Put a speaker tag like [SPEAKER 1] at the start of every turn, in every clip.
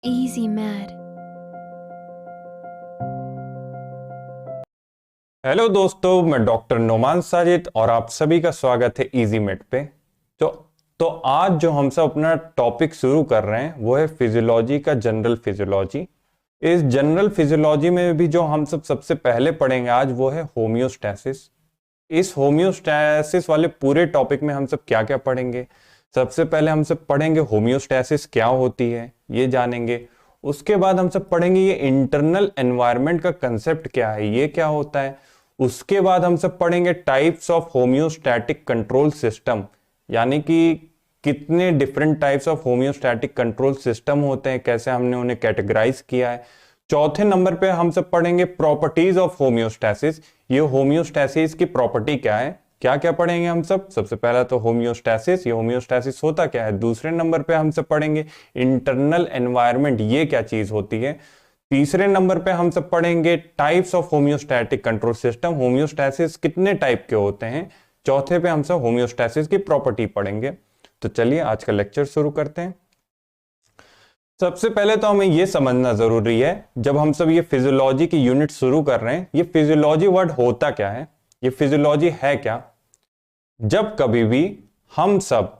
[SPEAKER 1] Easy Mad.
[SPEAKER 2] Hello दोस्तों, मैं doctor Noman Sajid और आप सभी का स्वागत है इजी मेड पे। तो तो आज जो हम सब अपना टॉपिक शुरू कर रहे हैं वो है फिजियोलॉजी का जनरल फिजियोलॉजी। इस जनरल फिजियोलॉजी में भी जो हम सब सबसे पहले पढ़ेंगे आज वो है होम्योस्टैसिस। इस होम्योस्टैसिस वाले पूरे टॉपिक में हम सब क्या क्या पढ़ेंगे? सबसे पहले हम सब पढ़ेंगे होम्योस्टैसिस क्या होती है, ये जानेंगे। उसके बाद हम सब पढ़ेंगे ये इंटरनल एनवायरनमेंट का कंसेप्ट क्या है, ये क्या होता है। उसके बाद हम सब पढ़ेंगे types of homeostatic control system, यानी कि कितने different types of homeostatic control system होते हैं, कैसे हमने उन्हें कैटेगराइज किया है। चौथे नंबर पे हम सब पढ़ेंगे प्रॉपर्टीज ऑफ होम्योस्टैसिस। ये होम्योस्टैसिस की प्रॉपर्टी क्या है, क्या क्या पढ़ेंगे हम सब। सबसे पहला तो होम्योस्टैसिस, ये होम्योस्टैसिस होता क्या है। दूसरे नंबर पे हम सब पढ़ेंगे इंटरनल एनवायरनमेंट, ये क्या चीज होती है। तीसरे नंबर पे हम सब पढ़ेंगे types of homeostatic control system, homeostasis कितने टाइप के होते हैं। चौथे पे हम सब होम्योस्टैसिस की प्रॉपर्टी पढ़ेंगे। तो चलिए आज का लेक्चर शुरू करते हैं। सबसे पहले तो हमें यह समझना जरूरी है, जब हम सब ये फिजियोलॉजी की यूनिट शुरू कर रहे हैं, ये फिजियोलॉजी वर्ड होता क्या है, ये फिजियोलॉजी है क्या। जब कभी भी हम सब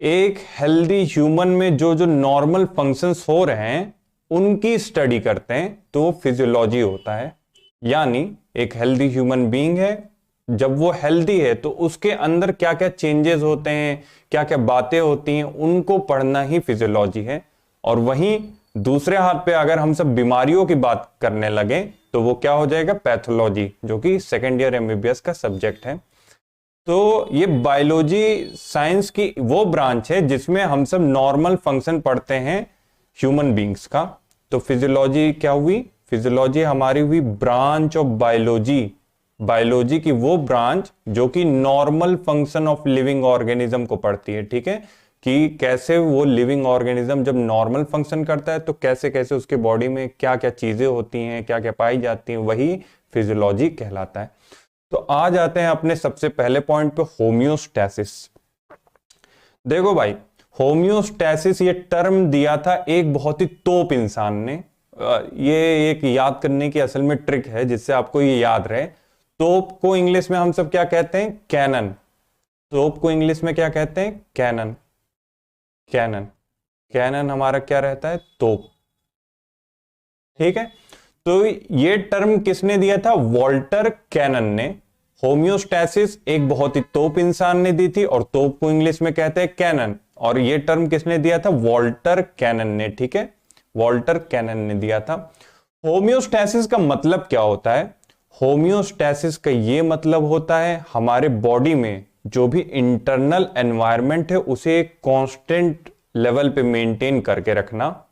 [SPEAKER 2] एक हेल्दी ह्यूमन में जो जो नॉर्मल फंक्शंस हो रहे हैं उनकी स्टडी करते हैं तो फिजियोलॉजी होता है। यानी एक हेल्दी ह्यूमन बीइंग है, जब वो हेल्दी है तो उसके अंदर क्या क्या चेंजेस होते हैं, क्या क्या बातें होती हैं, उनको पढ़ना ही फिजियोलॉजी है। और वहीं दूसरे हाथ पे अगर हम सब बीमारियों की बात करने लगे तो वो क्या हो जाएगा, पैथोलॉजी, जो कि सेकेंड ईयर एमबीबीएस का सब्जेक्ट है। तो ये बायोलॉजी साइंस की वो ब्रांच है जिसमें हम सब नॉर्मल फंक्शन पढ़ते हैं ह्यूमन बींग्स का। तो फिजियोलॉजी क्या हुई, फिजियोलॉजी हमारी हुई ब्रांच ऑफ बायोलॉजी। बायोलॉजी की वो ब्रांच जो कि normal function of living organism को पढ़ती है, ठीक है, कि कैसे वो लिविंग ऑर्गेनिज्म जब नॉर्मल फंक्शन करता है तो कैसे कैसे उसके बॉडी में क्या क्या चीजें होती हैं, क्या क्या पाई जाती हैं, वही फिजियोलॉजी कहलाता है। तो आ जाते हैं अपने सबसे पहले पॉइंट पे, होम्योस्टैसिस। देखो भाई, होम्योस्टैसिस ये टर्म दिया था एक बहुत ही तोप इंसान ने। ये एक याद करने की असल में ट्रिक है जिससे आपको ये याद रहे। तोप को इंग्लिश में हम सब क्या कहते हैं, कैनन। तोप को इंग्लिश में क्या कहते हैं, कैनन। कैनन, कैनन हमारा क्या रहता है, तोप, ठीक है। तो ये टर्म किसने दिया था, वॉल्टर कैनन ने। होम्योस्टैसिस एक बहुत ही तोप इंसान ने दी थी, और तोप को इंग्लिश में कहते हैं कैनन। और ये टर्म किसने दिया था, वॉल्टर कैनन ने, ठीक है, वॉल्टर कैनन ने दिया था। होम्योस्टैसिस का मतलब क्या होता है, होम्योस्टैसिस का ये मतलब होता है हमारे बॉडी में जो भी इंटरनल एनवायरनमेंट है उसे एक कांस्टेंट लेवल पे मेंटेन करके रखना।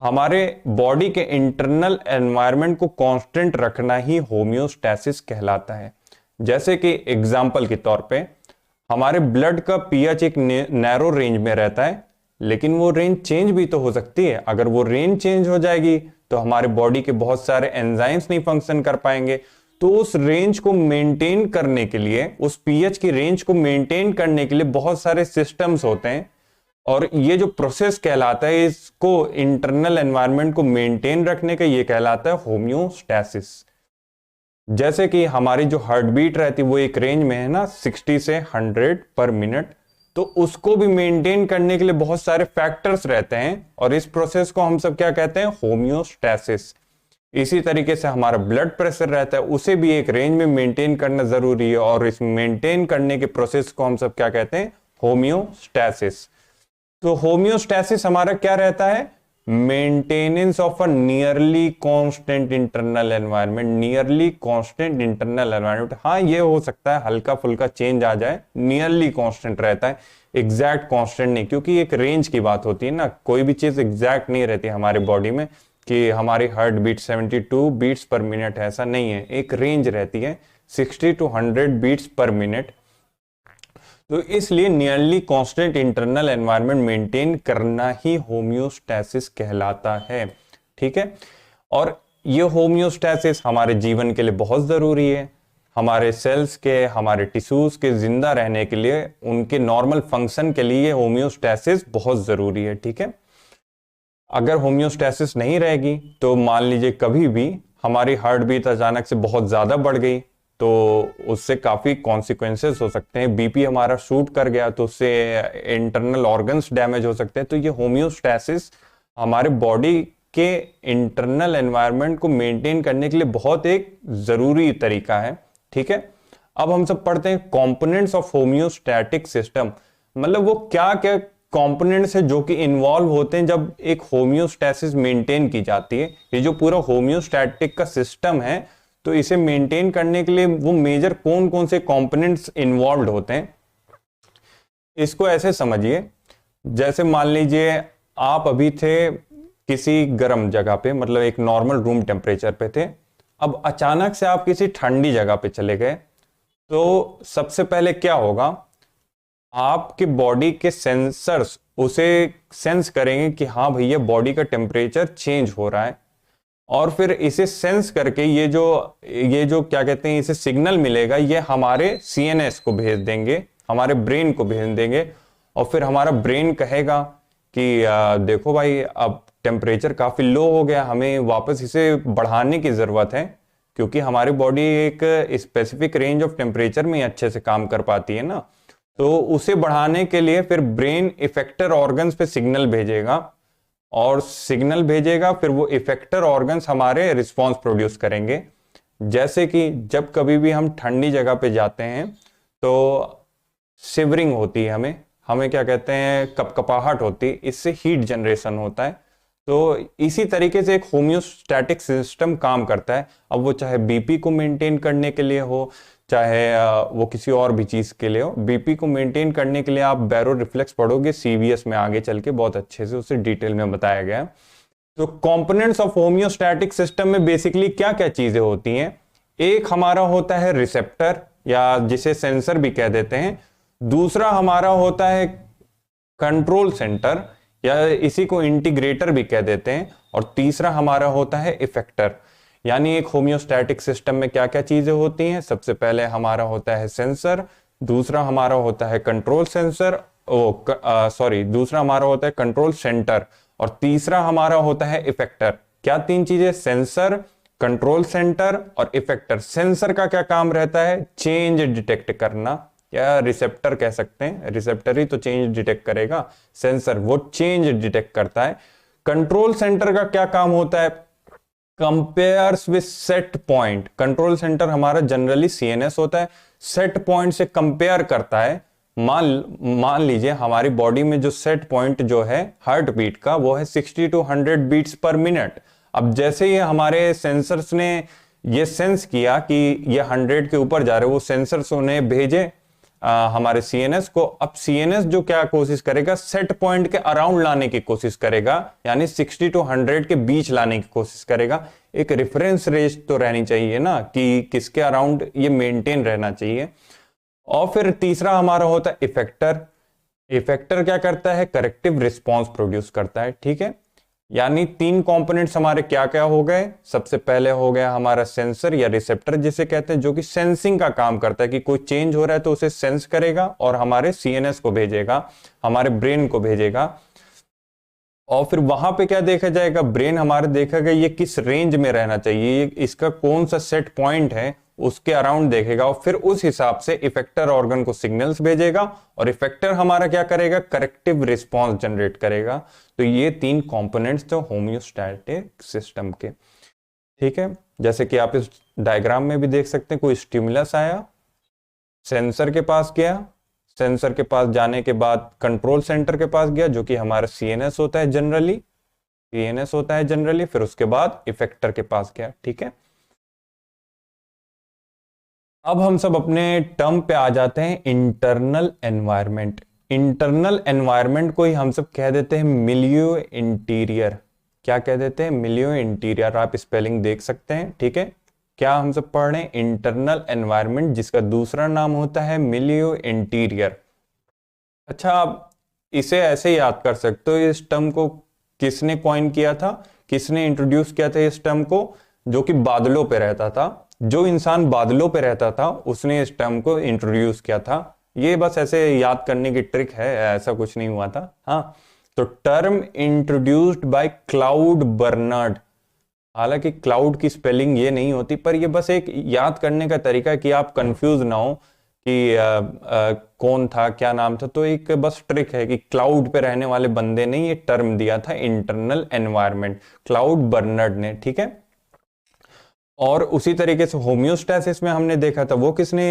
[SPEAKER 2] हमारे बॉडी के इंटरनल एनवायरनमेंट को कांस्टेंट रखना ही होम्योस्टैसिस कहलाता है। जैसे कि एग्जाम्पल के तौर पे हमारे ब्लड का पीएच एक नैरो रेंज में रहता है, लेकिन वो रेंज चेंज भी तो हो सकती है। अगर वो रेंज चेंज हो जाएगी तो हमारे बॉडी के बहुत सारे एंजाइम्स नहीं फंक्शन कर पाएंगे। तो उस रेंज को मेंटेन करने के लिए, उस पीएच की रेंज को मेंटेन करने के लिए बहुत सारे सिस्टम्स होते हैं, और ये जो प्रोसेस कहलाता है, इसको इंटरनल एनवायरनमेंट को मेंटेन रखने का, ये कहलाता है होम्योस्टैसिस। जैसे कि हमारी जो हार्ट बीट रहती है वो एक रेंज में है ना, 60 से 100 पर मिनट। तो उसको भी मेंटेन करने के लिए बहुत सारे फैक्टर्स रहते हैं, और इस प्रोसेस को हम सब क्या कहते हैं, होम्योस्टैसिस। इसी तरीके से हमारा ब्लड प्रेशर रहता है, उसे भी एक रेंज में मेंटेन करना जरूरी है, और इस मेंटेन करने के प्रोसेस को हम सब क्या कहते हैं, होम्योस्टैसिस। तो होम्योस्टैसिस हमारा क्या रहता है, maintenance of a nearly constant internal environment. Nearly constant internal environment, हाँ ये हो सकता है हल्का फुल्का चेंज आ जाए, नियरली कांस्टेंट रहता है, एग्जैक्ट कांस्टेंट नहीं, क्योंकि एक रेंज की बात होती है ना, कोई भी चीज एग्जैक्ट नहीं रहती हमारे बॉडी में कि हमारी heart beat 72 beats per minute है, ऐसा नहीं है, एक रेंज रहती है 60 to 100 बीट्स पर मिनट। तो इसलिए nearly constant internal environment maintain करना ही होम्योस्टैसिस कहलाता है, ठीक है। और ये होम्योस्टैसिस हमारे जीवन के लिए बहुत जरूरी है, हमारे सेल्स के, हमारे टिश्यूज के जिंदा रहने के लिए, उनके नॉर्मल फंक्शन के लिए होम्योस्टैसिस बहुत जरूरी है, ठीक है। अगर होम्योस्टेसिस नहीं रहेगी तो मान लीजिए कभी भी हमारी हार्ट बीट अचानक से बहुत ज्यादा बढ़ गई तो उससे काफी कॉन्सिक्वेंसेस हो सकते हैं। बीपी हमारा शूट कर गया तो उससे इंटरनल ऑर्गन्स डैमेज हो सकते हैं। तो ये होम्योस्टेसिस हमारे बॉडी के इंटरनल एनवायरनमेंट को मेंटेन करने के लिए बहुत एक जरूरी तरीका है। ठीक है, अब हम सब पढ़ते हैं कंपोनेंट्स ऑफ होम्योस्टैटिक सिस्टम। मतलब वो क्या क्या कंपोनेंट्स है जो कि इन्वॉल्व होते हैं जब एक होम्योस्टैसिस मेंटेन की जाती है। ये जो पूरा होम्योस्टैटिक का सिस्टम है तो इसे मेंटेन करने के लिए वो मेजर कौन कौन से कंपोनेंट्स इन्वॉल्व होते हैं, इसको ऐसे समझिए। जैसे मान लीजिए आप अभी थे किसी गर्म जगह पे, मतलब एक नॉर्मल रूम टेम्परेचर पे थे। अब अचानक से आप किसी ठंडी जगह पे चले गए तो सबसे पहले क्या होगा, आपके बॉडी के सेंसर्स उसे सेंस करेंगे कि हाँ भैया बॉडी का टेम्परेचर चेंज हो रहा है, और फिर इसे सेंस करके ये जो क्या कहते हैं इसे सिग्नल मिलेगा, ये हमारे सीएनएस को भेज देंगे, हमारे ब्रेन को भेज देंगे। और फिर हमारा ब्रेन कहेगा कि देखो भाई अब टेम्परेचर काफी लो हो गया, हमें वापस इसे बढ़ाने की जरूरत है, क्योंकि हमारी बॉडी एक स्पेसिफिक रेंज ऑफ टेम्परेचर में अच्छे से काम कर पाती है ना। तो उसे बढ़ाने के लिए फिर ब्रेन इफेक्टर ऑर्गन्स पे सिग्नल भेजेगा, और सिग्नल भेजेगा फिर वो इफेक्टर ऑर्गन्स हमारे रिस्पॉन्स प्रोड्यूस करेंगे। जैसे कि जब कभी भी हम ठंडी जगह पे जाते हैं तो शिवरिंग होती है, हमें क्या कहते हैं कपकपाहट होती है, इससे हीट जनरेशन होता है। तो इसी तरीके से एक होम्योस्टैटिक सिस्टम काम करता है। अब वो चाहे बीपी को मेंटेन करने के लिए हो, चाहे वो किसी और भी चीज के लिए हो। बीपी को मेंटेन करने के लिए आप बैरो रिफ्लेक्स पढ़ोगे सीवीएस में, आगे चल के बहुत अच्छे से उसे डिटेल में बताया गया है। तो कंपोनेंट्स ऑफ होम्योस्टैटिक सिस्टम में बेसिकली क्या क्या चीजें होती हैं। एक हमारा होता है रिसेप्टर, या जिसे सेंसर भी कह देते हैं। दूसरा हमारा होता है कंट्रोल सेंटर, या इसी को इंटीग्रेटर भी कह देते हैं। और तीसरा हमारा होता है इफेक्टर। यानी एक होम्योस्टैटिक सिस्टम में क्या क्या चीजें होती हैं, सबसे पहले हमारा होता है सेंसर, दूसरा हमारा होता है कंट्रोल सेंसर, दूसरा हमारा होता है कंट्रोल सेंटर, और तीसरा हमारा होता है इफेक्टर। क्या तीन चीजें, सेंसर, कंट्रोल सेंटर और इफेक्टर। सेंसर का क्या काम रहता है, चेंज डिटेक्ट करना, या रिसेप्टर कह सकते हैं, रिसेप्टर ही तो चेंज डिटेक्ट करेगा, सेंसर वो चेंज डिटेक्ट करता है। कंट्रोल सेंटर का क्या काम होता है, compares with set point. Control centre हमारा जनरली सीएनएस होता है, सेट पॉइंट से कंपेयर करता है। मान लीजिए हमारी बॉडी में जो सेट पॉइंट जो है हार्ट बीट का वो है 60 to 100 बीट्स पर मिनट। अब जैसे ही हमारे सेंसर्स ने ये सेंस किया कि ये 100 के ऊपर जा रहे, वो सेंसर्स उन्हें भेजे हमारे सीएनएस को। अब सीएनएस जो क्या कोशिश करेगा, सेट पॉइंट के अराउंड लाने की कोशिश करेगा, यानी 60 to 100 के बीच लाने की कोशिश करेगा। एक रेफरेंस रेंज तो रहनी चाहिए ना कि किसके अराउंड ये मेंटेन रहना चाहिए। और फिर तीसरा हमारा होता है इफेक्टर। इफेक्टर क्या करता है, करेक्टिव रिस्पॉन्स प्रोड्यूस करता है। ठीक है, यानी तीन कंपोनेंट्स हमारे क्या क्या हो गए। सबसे पहले हो गया हमारा सेंसर या रिसेप्टर जिसे कहते हैं, जो कि सेंसिंग का काम करता है कि कोई चेंज हो रहा है तो उसे सेंस करेगा और हमारे सीएनएस को भेजेगा, हमारे ब्रेन को भेजेगा। और फिर वहां पे क्या देखा जाएगा, ब्रेन हमारे देखेगा ये किस रेंज में रहना चाहिए, इसका कौन सा सेट पॉइंट है, उसके अराउंड देखेगा। और फिर उस हिसाब से इफेक्टर ऑर्गन को सिग्नल्स भेजेगा, और इफेक्टर हमारा क्या करेगा, करेक्टिव रिस्पॉन्स जनरेट करेगा। तो ये तीन कंपोनेंट्स जो होम्योस्टैटिक सिस्टम के। ठीक है, जैसे कि आप इस डायग्राम में भी देख सकते हैं, कोई स्टिमुलस आया, सेंसर के पास गया, सेंसर के पास जाने के बाद कंट्रोल सेंटर के पास गया जो कि हमारा सीएनएस होता है जनरली, सीएनएस होता है जनरली, फिर उसके बाद इफेक्टर के पास गया। ठीक है, अब हम सब अपने टर्म पे आ जाते हैं, इंटरनल एनवायरनमेंट। इंटरनल एनवायरनमेंट को ही हम सब कह देते हैं मिलियो इंटीरियर। क्या कह देते हैं, मिलियो इंटीरियर। आप स्पेलिंग देख सकते हैं। ठीक है, क्या हम सब पढ़ रहे हैं, इंटरनल एनवायरनमेंट, जिसका दूसरा नाम होता है मिलियो इंटीरियर। अच्छा, आप इसे ऐसे याद कर सकते हो, इस टर्म को किसने कॉइन किया था, किसने इंट्रोड्यूस किया था इस टर्म को, जो कि बादलों पे रहता था। जो इंसान बादलों पे रहता था उसने इस टर्म को इंट्रोड्यूस किया था। ये बस ऐसे याद करने की ट्रिक है, ऐसा कुछ नहीं हुआ था। हाँ, तो term introduced bye cloud Bernard. हालांकि क्लाउड की स्पेलिंग ये नहीं होती, पर ये बस एक याद करने का तरीका है कि आप कंफ्यूज ना हो कि कौन था, क्या नाम था। तो एक बस ट्रिक है कि क्लाउड पे रहने वाले बंदे ने ये टर्म दिया था, इंटरनल एनवायरनमेंट, क्लाउड बर्नर्ड ने, ठीक है। और उसी तरीके से होम्योस्टैसिस में हमने देखा था, वो किसने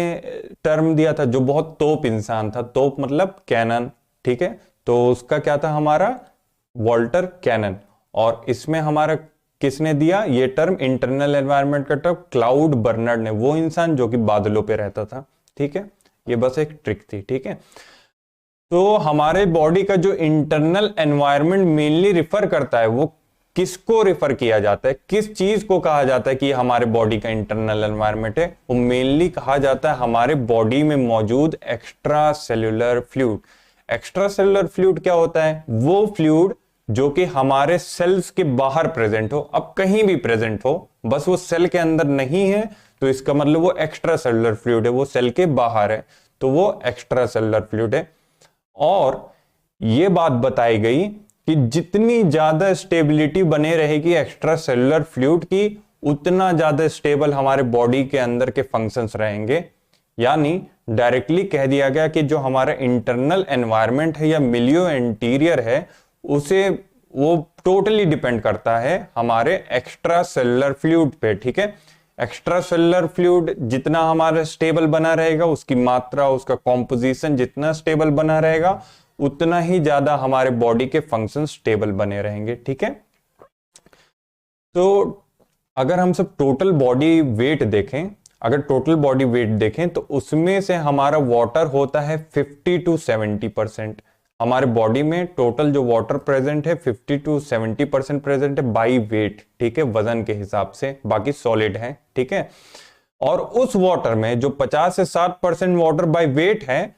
[SPEAKER 2] टर्म दिया था, जो बहुत तोप इंसान था, तोप मतलब कैनन, ठीक है। तो उसका क्या था हमारा, वॉल्टर कैनन। और इसमें हमारा किसने दिया ये टर्म, इंटरनल एनवायरनमेंट का टर्म, क्लाउड बर्नर्ड ने, वो इंसान जो कि बादलों पे रहता था, ठीक है। ये बस एक ट्रिक थी, ठीक है। तो हमारे बॉडी का जो इंटरनल एनवायरनमेंट मेनली रिफर करता है, वो किसको रिफर किया जाता है, किस चीज को कहा जाता है कि हमारे बॉडी का इंटरनल एनवायरनमेंट है, वो मेनली कहा जाता है हमारे बॉडी में मौजूद extra cellular fluid. Extra cellular fluid क्या होता है, वो फ्लूइड जो कि हमारे सेल्स के बाहर प्रेजेंट हो, अब कहीं भी प्रेजेंट हो, बस वो सेल के अंदर नहीं है तो इसका मतलब वो एक्स्ट्रा सेल्यूलर फ्लूइड है, वो सेल के बाहर है, तो वो एक्स्ट्रा सेल्यूलर फ्लूइड है। और ये बात बताई गई कि जितनी ज्यादा स्टेबिलिटी बने रहेगी एक्स्ट्रा सेल्यूलर फ्लूइड की, उतना ज्यादा स्टेबल हमारे बॉडी के अंदर के फंक्शंस रहेंगे। यानी डायरेक्टली कह दिया गया कि जो हमारा इंटरनल एनवायरनमेंट है या मिलियो इंटीरियर है, उसे वो टोटली डिपेंड करता है हमारे एक्स्ट्रा सेल्यूलर फ्लूइड पे, ठीक है। एक्स्ट्रा सेल्यूलर फ्लूइड जितना हमारा स्टेबल बना रहेगा, उसकी मात्रा, उसका कॉम्पोजिशन जितना स्टेबल बना रहेगा, उतना ही ज्यादा हमारे बॉडी के फंक्शन स्टेबल बने रहेंगे, ठीक है। तो अगर हम सब टोटल बॉडी वेट देखें, अगर टोटल बॉडी वेट देखें तो उसमें से हमारा वाटर होता है 50 to 70%। हमारे बॉडी में टोटल जो वाटर प्रेजेंट है 50 to 70% प्रेजेंट है बाई वेट, ठीक है, वजन के हिसाब से, बाकी सॉलिड है, ठीक है। और उस वाटर में जो 50 से 60% वाटर बाई वेट है,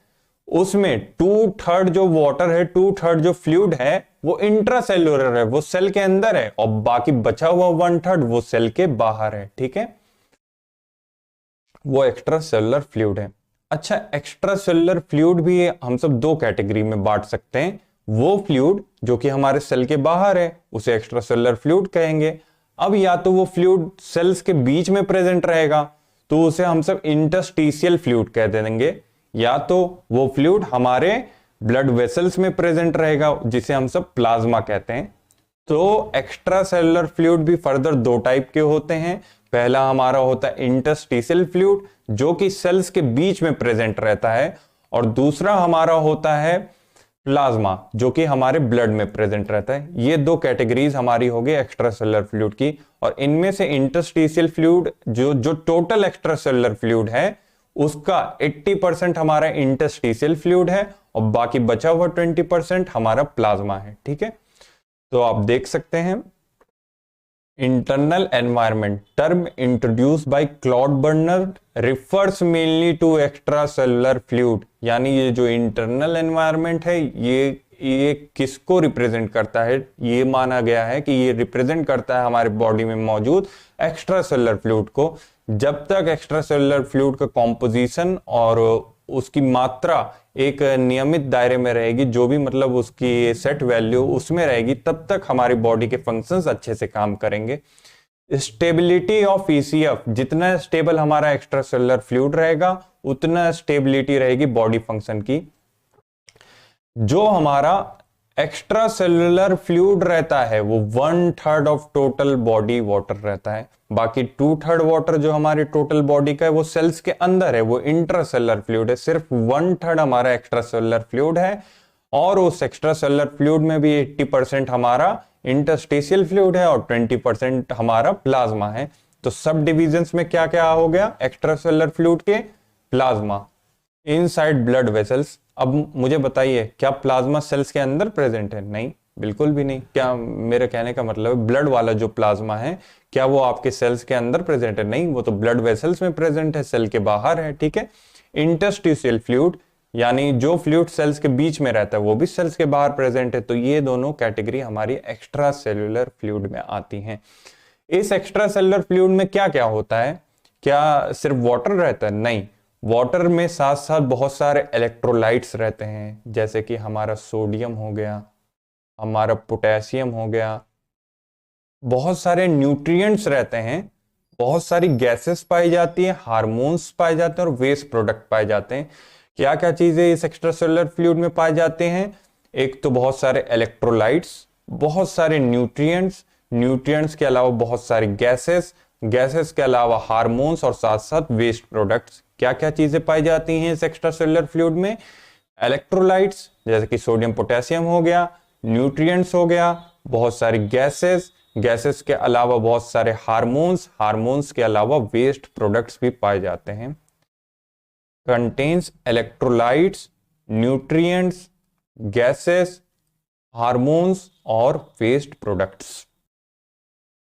[SPEAKER 2] उसमें 2/3 जो वाटर है, 2/3 जो फ्लूइड है, वो इंट्रासेल्युलर है, वो सेल के अंदर है, और बाकी बचा हुआ 1/3 वो सेल के बाहर है, ठीक है, वो एक्स्ट्रा सेलुलर फ्लूइड है। अच्छा, एक्स्ट्रा सेलुलर फ्लूइड भी हम सब दो कैटेगरी में बांट सकते हैं। वो फ्लूइड जो कि हमारे सेल के बाहर है, उसे एक्स्ट्रा सेलुलर फ्लूइड कहेंगे। अब या तो वो फ्लूइड सेल्स के बीच में प्रेजेंट रहेगा, तो उसे हम सब इंटरस्टिशियल फ्लूइड कह देंगे, या तो वो फ्लूइड हमारे ब्लड वेसल्स में प्रेजेंट रहेगा, जिसे हम सब प्लाज्मा कहते हैं। तो एक्स्ट्रा सेलुलर फ्लूइड भी फर्दर दो टाइप के होते हैं। पहला हमारा होता है इंटरस्टिशियल फ्लूइड, जो कि सेल्स के बीच में प्रेजेंट रहता है, और दूसरा हमारा होता है प्लाज्मा, जो कि हमारे ब्लड में प्रेजेंट रहता है। ये दो कैटेगरीज हमारी हो गई एक्स्ट्रा सेलुलर फ्लूइड की। और इनमें से इंटरस्टिशियल फ्लूइड जो टोटल एक्स्ट्रा सेलुलर फ्लूइड है, उसका 80% हमारा इंटरस्टिशियल फ्लूइड है, और बाकी बचा हुआ 20% हमारा प्लाज्मा है, ठीक है। तो आप देख सकते हैं, internal environment term introduced by Claude Bernard refers mainly to extra cellular fluid. यानी ये जो इंटरनल एनवायरनमेंट है, ये किसको रिप्रेजेंट करता है, ये माना गया है कि ये रिप्रेजेंट करता है हमारे बॉडी में मौजूद एक्स्ट्रा सेलुलर फ्लूइड को। जब तक एक्स्ट्रा सेलुलर फ्लूइड का कॉम्पोजिशन और उसकी मात्रा एक नियमित दायरे में रहेगी, जो भी मतलब उसकी सेट वैल्यू उसमें रहेगी, तब तक हमारी बॉडी के फंक्शंस अच्छे से काम करेंगे। स्टेबिलिटी ऑफ ईसीएफ, जितना स्टेबल हमारा एक्स्ट्रा सेलुलर फ्लूइड रहेगा, उतना स्टेबिलिटी रहेगी बॉडी फंक्शन की। जो हमारा एक्स्ट्रा सेलुलर फ्लूइड रहता है, वो 1/3 ऑफ टोटल बॉडी वाटर रहता है। बाकी 2/3 वाटर जो हमारी टोटल बॉडी का है, वो सेल्स के अंदर है, वो इंट्रासेलुलर फ्लूइड है। सिर्फ 1/3 हमारा एक्स्ट्रा सेलुलर फ्लूइड है, और उस एक्स्ट्रा सेलुलर फ्लूइड में भी 80% हमारा इंटरस्टिशियल फ्लूइड है, और 20% हमारा प्लाज्मा है। तो सब डिविजन्स में क्या क्या हो गया, एक्स्ट्रा सेलुलर फ्लूइड के प्लाज्मा इनसाइड ब्लड वेसल्स। अब मुझे बताइए, क्या प्लाज्मा सेल्स के अंदर प्रेजेंट है? नहीं, बिल्कुल भी नहीं। क्या मेरे कहने का मतलब है, ब्लड वाला जो प्लाज्मा है, क्या वो आपके सेल्स के अंदर प्रेजेंट है? नहीं, वो तो ब्लड वेसल्स में प्रेजेंट है, सेल के बाहर है, ठीक है। इंटरस्टिशियल फ्लूइड, यानी जो फ्लूइड सेल्स के बीच में रहता है, वो भी सेल्स के बाहर प्रेजेंट है। तो ये दोनों कैटेगरी हमारी एक्स्ट्रा सेलुलर फ्लूइड में आती हैं। इस एक्स्ट्रा सेलुलर फ्लूइड में क्या क्या होता है? क्या सिर्फ वाटर रहता है? नहीं, वाटर में साथ साथ बहुत सारे इलेक्ट्रोलाइट्स रहते हैं, जैसे कि हमारा सोडियम हो गया, हमारा पोटेशियम हो गया, बहुत सारे न्यूट्रिएंट्स रहते हैं, बहुत सारी गैसेस पाई जाती हैं, हार्मोन्स पाए जाते हैं और वेस्ट प्रोडक्ट पाए जाते हैं। क्या क्या चीजें इस एक्स्ट्रासेलुलर फ्लूइड में पाए जाते हैं? एक तो बहुत सारे इलेक्ट्रोलाइट्स, बहुत सारे न्यूट्रिएंट्स, न्यूट्रिएंट्स के अलावा बहुत सारी गैसेस, गैसेस के अलावा हार्मोन्स और साथ साथ वेस्ट प्रोडक्ट्स। क्या क्या चीजें पाई जाती हैं इस एक्स्ट्रासेलुलर फ्लूइड में? इलेक्ट्रोलाइट्स जैसे कि सोडियम पोटेशियम हो गया, न्यूट्रिएंट्स हो गया, बहुत सारी गैसेस, गैसेस के अलावा बहुत सारे हार्मोन्स, हार्मोन्स के अलावा वेस्ट प्रोडक्ट्स भी पाए जाते हैं। Contains electrolytes, nutrients, gases, hormones और वेस्ट प्रोडक्ट्स।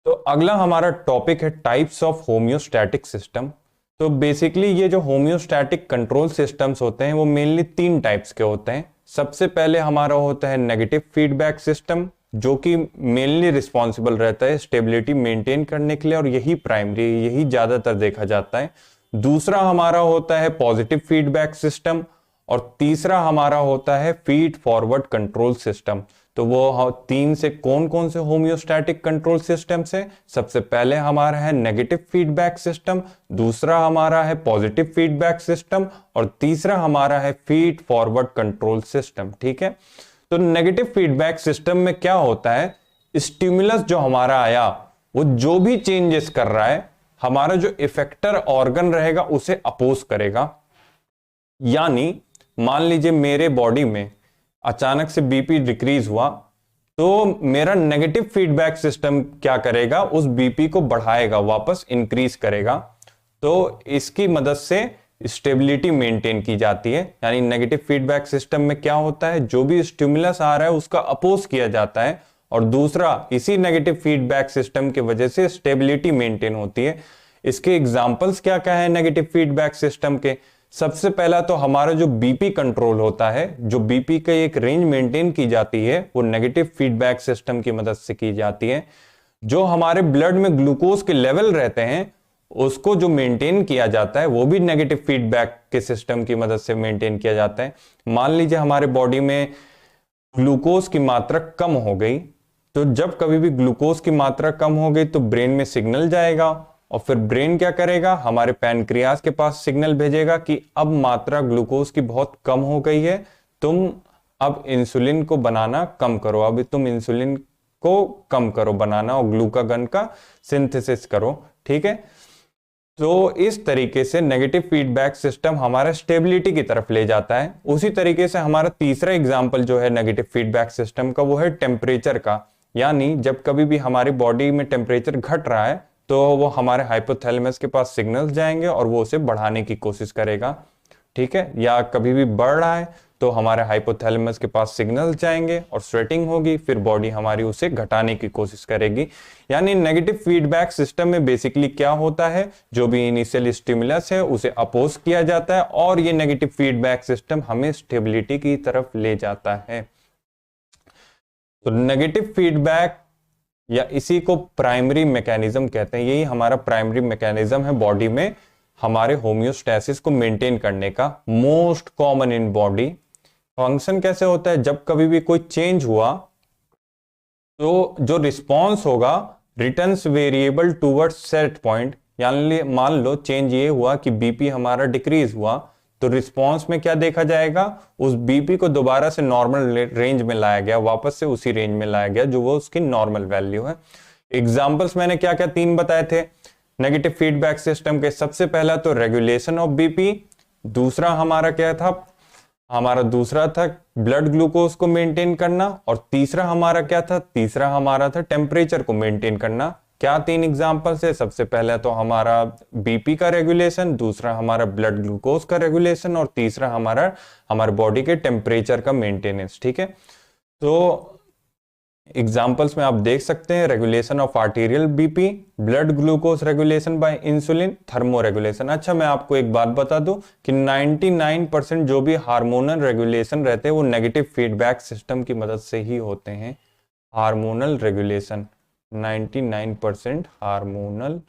[SPEAKER 2] तो अगला हमारा टॉपिक है टाइप्स ऑफ होम्योस्टैटिक सिस्टम। तो बेसिकली ये जो होम्योस्टैटिक कंट्रोल सिस्टम्स होते हैं वो मेनली 3 टाइप्स के होते हैं। सबसे पहले हमारा होता है नेगेटिव फीडबैक सिस्टम, जो कि मेनली रिस्पॉन्सिबल रहता है स्टेबिलिटी मेंटेन करने के लिए, और यही प्राइमरी, यही ज्यादातर देखा जाता है। दूसरा हमारा होता है पॉजिटिव फीडबैक सिस्टम, और तीसरा हमारा होता है फीड फॉरवर्ड कंट्रोल सिस्टम। तो वो 3 से कौन कौन से होम्योस्टैटिक कंट्रोल सिस्टम है? सबसे पहले हमारा है नेगेटिव फीडबैक सिस्टम, दूसरा हमारा है पॉजिटिव फीडबैक सिस्टम, और तीसरा हमारा है फीड फॉरवर्ड कंट्रोल सिस्टम। ठीक है, तो नेगेटिव फीडबैक सिस्टम में क्या होता है? स्टिमुलस जो हमारा आया, वो जो भी चेंजेस कर रहा है, हमारा जो इफेक्टर ऑर्गन रहेगा उसे अपोज करेगा। यानी मान लीजिए मेरे बॉडी में अचानक से बीपी डिक्रीज हुआ, तो मेरा नेगेटिव फीडबैक सिस्टम क्या करेगा? उस बीपी को बढ़ाएगा, वापस इंक्रीज करेगा। तो इसकी मदद से स्टेबिलिटी मेंटेन की जाती है। यानी नेगेटिव फीडबैक सिस्टम में क्या होता है? जो भी स्टिमुलस आ रहा है उसका अपोज किया जाता है, और दूसरा इसी नेगेटिव फीडबैक सिस्टम की वजह से स्टेबिलिटी मेंटेन होती है। इसके एग्जांपल्स क्या क्या है नेगेटिव फीडबैक सिस्टम के? सबसे पहला तो हमारा जो बीपी कंट्रोल होता है, जो बीपी का एक रेंज मेंटेन की जाती है, वो नेगेटिव फीडबैक सिस्टम की मदद से की जाती है। जो हमारे ब्लड में ग्लूकोज के लेवल रहते हैं, उसको जो मेंटेन किया जाता है, वो भी नेगेटिव फीडबैक के सिस्टम की मदद से मेंटेन किया जाता है। मान लीजिए हमारे बॉडी में ग्लूकोज की मात्रा कम हो गई, तो जब कभी भी ग्लूकोज की मात्रा कम हो गई तो ब्रेन में सिग्नल जाएगा, और फिर ब्रेन क्या करेगा? हमारे पैनक्रियास के पास सिग्नल भेजेगा कि अब मात्रा ग्लूकोज की बहुत कम हो गई है, तुम अब इंसुलिन को बनाना कम करो, अब तुम इंसुलिन को कम करो बनाना और ग्लूकागन का सिंथेसिस करो। ठीक है, तो इस तरीके से नेगेटिव फीडबैक सिस्टम हमारा स्टेबिलिटी की तरफ ले जाता है। उसी तरीके से हमारा तीसरा एग्जांपल जो है नेगेटिव फीडबैक सिस्टम का, वो है टेम्परेचर का। यानी जब कभी भी हमारी बॉडी में टेम्परेचर घट रहा है, तो वो हमारे हाइपोथैलेमस के पास सिग्नल्स जाएंगे और वो उसे बढ़ाने की कोशिश करेगा। ठीक है, या कभी भी बढ़ रहा है तो हमारे हाइपोथैलेमस के पास सिग्नल्स जाएंगे और स्वेटिंग होगी, फिर बॉडी हमारी उसे घटाने की कोशिश करेगी। यानी नेगेटिव फीडबैक सिस्टम में बेसिकली क्या होता है? जो भी इनिशियल स्टिमुलस है उसे अपोज किया जाता है, और ये नेगेटिव फीडबैक सिस्टम हमें स्टेबिलिटी की तरफ ले जाता है। तो नेगेटिव फीडबैक, या इसी को प्राइमरी मैकेनिज्म कहते हैं, यही हमारा प्राइमरी मैकेनिज्म है बॉडी में हमारे होम्योस्टैसिस को मेंटेन करने का। Most common in body. Function कैसे होता है? जब कभी भी कोई चेंज हुआ तो जो रिस्पॉन्स होगा, returns variable towards set point. यानी मान लो चेंज ये हुआ कि बीपी हमारा डिक्रीज हुआ, तो रिस्पॉन्स में क्या देखा जाएगा? उस बीपी को दोबारा से नॉर्मल रेंज में लाया गया, वापस से उसी रेंज में लाया गया जो वो उसकी नॉर्मल वैल्यू है। एग्जाम्पल्स मैंने क्या क्या 3 बताए थे नेगेटिव फीडबैक सिस्टम के। सबसे पहला तो रेगुलेशन ऑफ बीपी, दूसरा हमारा क्या था? हमारा दूसरा था ब्लड ग्लूकोज को मेंटेन करना, और तीसरा हमारा क्या था? तीसरा हमारा था टेम्परेचर को मेंटेन करना। क्या 3 एग्जांपल्स है? सबसे पहले तो हमारा बीपी का रेगुलेशन, दूसरा हमारा ब्लड ग्लूकोज का रेगुलेशन, और तीसरा हमारा हमारे बॉडी के टेम्परेचर का मेंटेनेंस। ठीक है, तो एग्जाम्पल्स में आप देख सकते हैं regulation of arterial BP, blood glucose regulation bye insulin, thermo regulation. अच्छा, मैं आपको एक बात बता दूं कि 99% जो भी हार्मोनल रेगुलेशन रहते हैं वो नेगेटिव फीडबैक सिस्टम की मदद से ही होते हैं। हार्मोनल रेगुलेशन, 99% हार्मोनल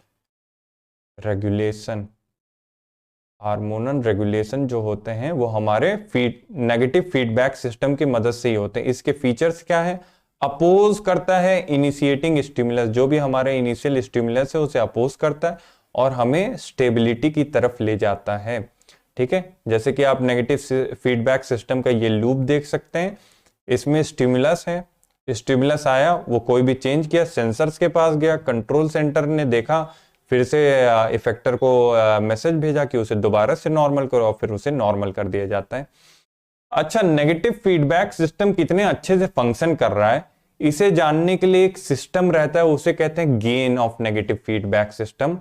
[SPEAKER 2] रेगुलेशन जो होते हैं वो हमारे नेगेटिव फीडबैक सिस्टम की मदद से ही होते हैं। इसके फीचर्स क्या है? अपोज करता है इनिशिएटिंग स्टिमुलस, जो भी हमारे इनिशियल स्टिमुलस है उसे अपोज करता है और हमें स्टेबिलिटी की तरफ ले जाता है। ठीक है, जैसे कि आप नेगेटिव फीडबैक सिस्टम का ये लूप देख सकते हैं। इसमें स्टिमुलस है, स्टिमुलस आया, वो कोई भी चेंज किया, सेंसर्स के पास गया, कंट्रोल सेंटर ने देखा, फिर से इफेक्टर को मैसेज भेजा कि उसे दोबारा से नॉर्मल करो और फिर उसे नॉर्मल कर दिया जाता है। अच्छा, नेगेटिव फीडबैक सिस्टम कितने अच्छे से फंक्शन कर रहा है, इसे जानने के लिए एक सिस्टम रहता है, उसे कहते हैं gain of negative feedback system.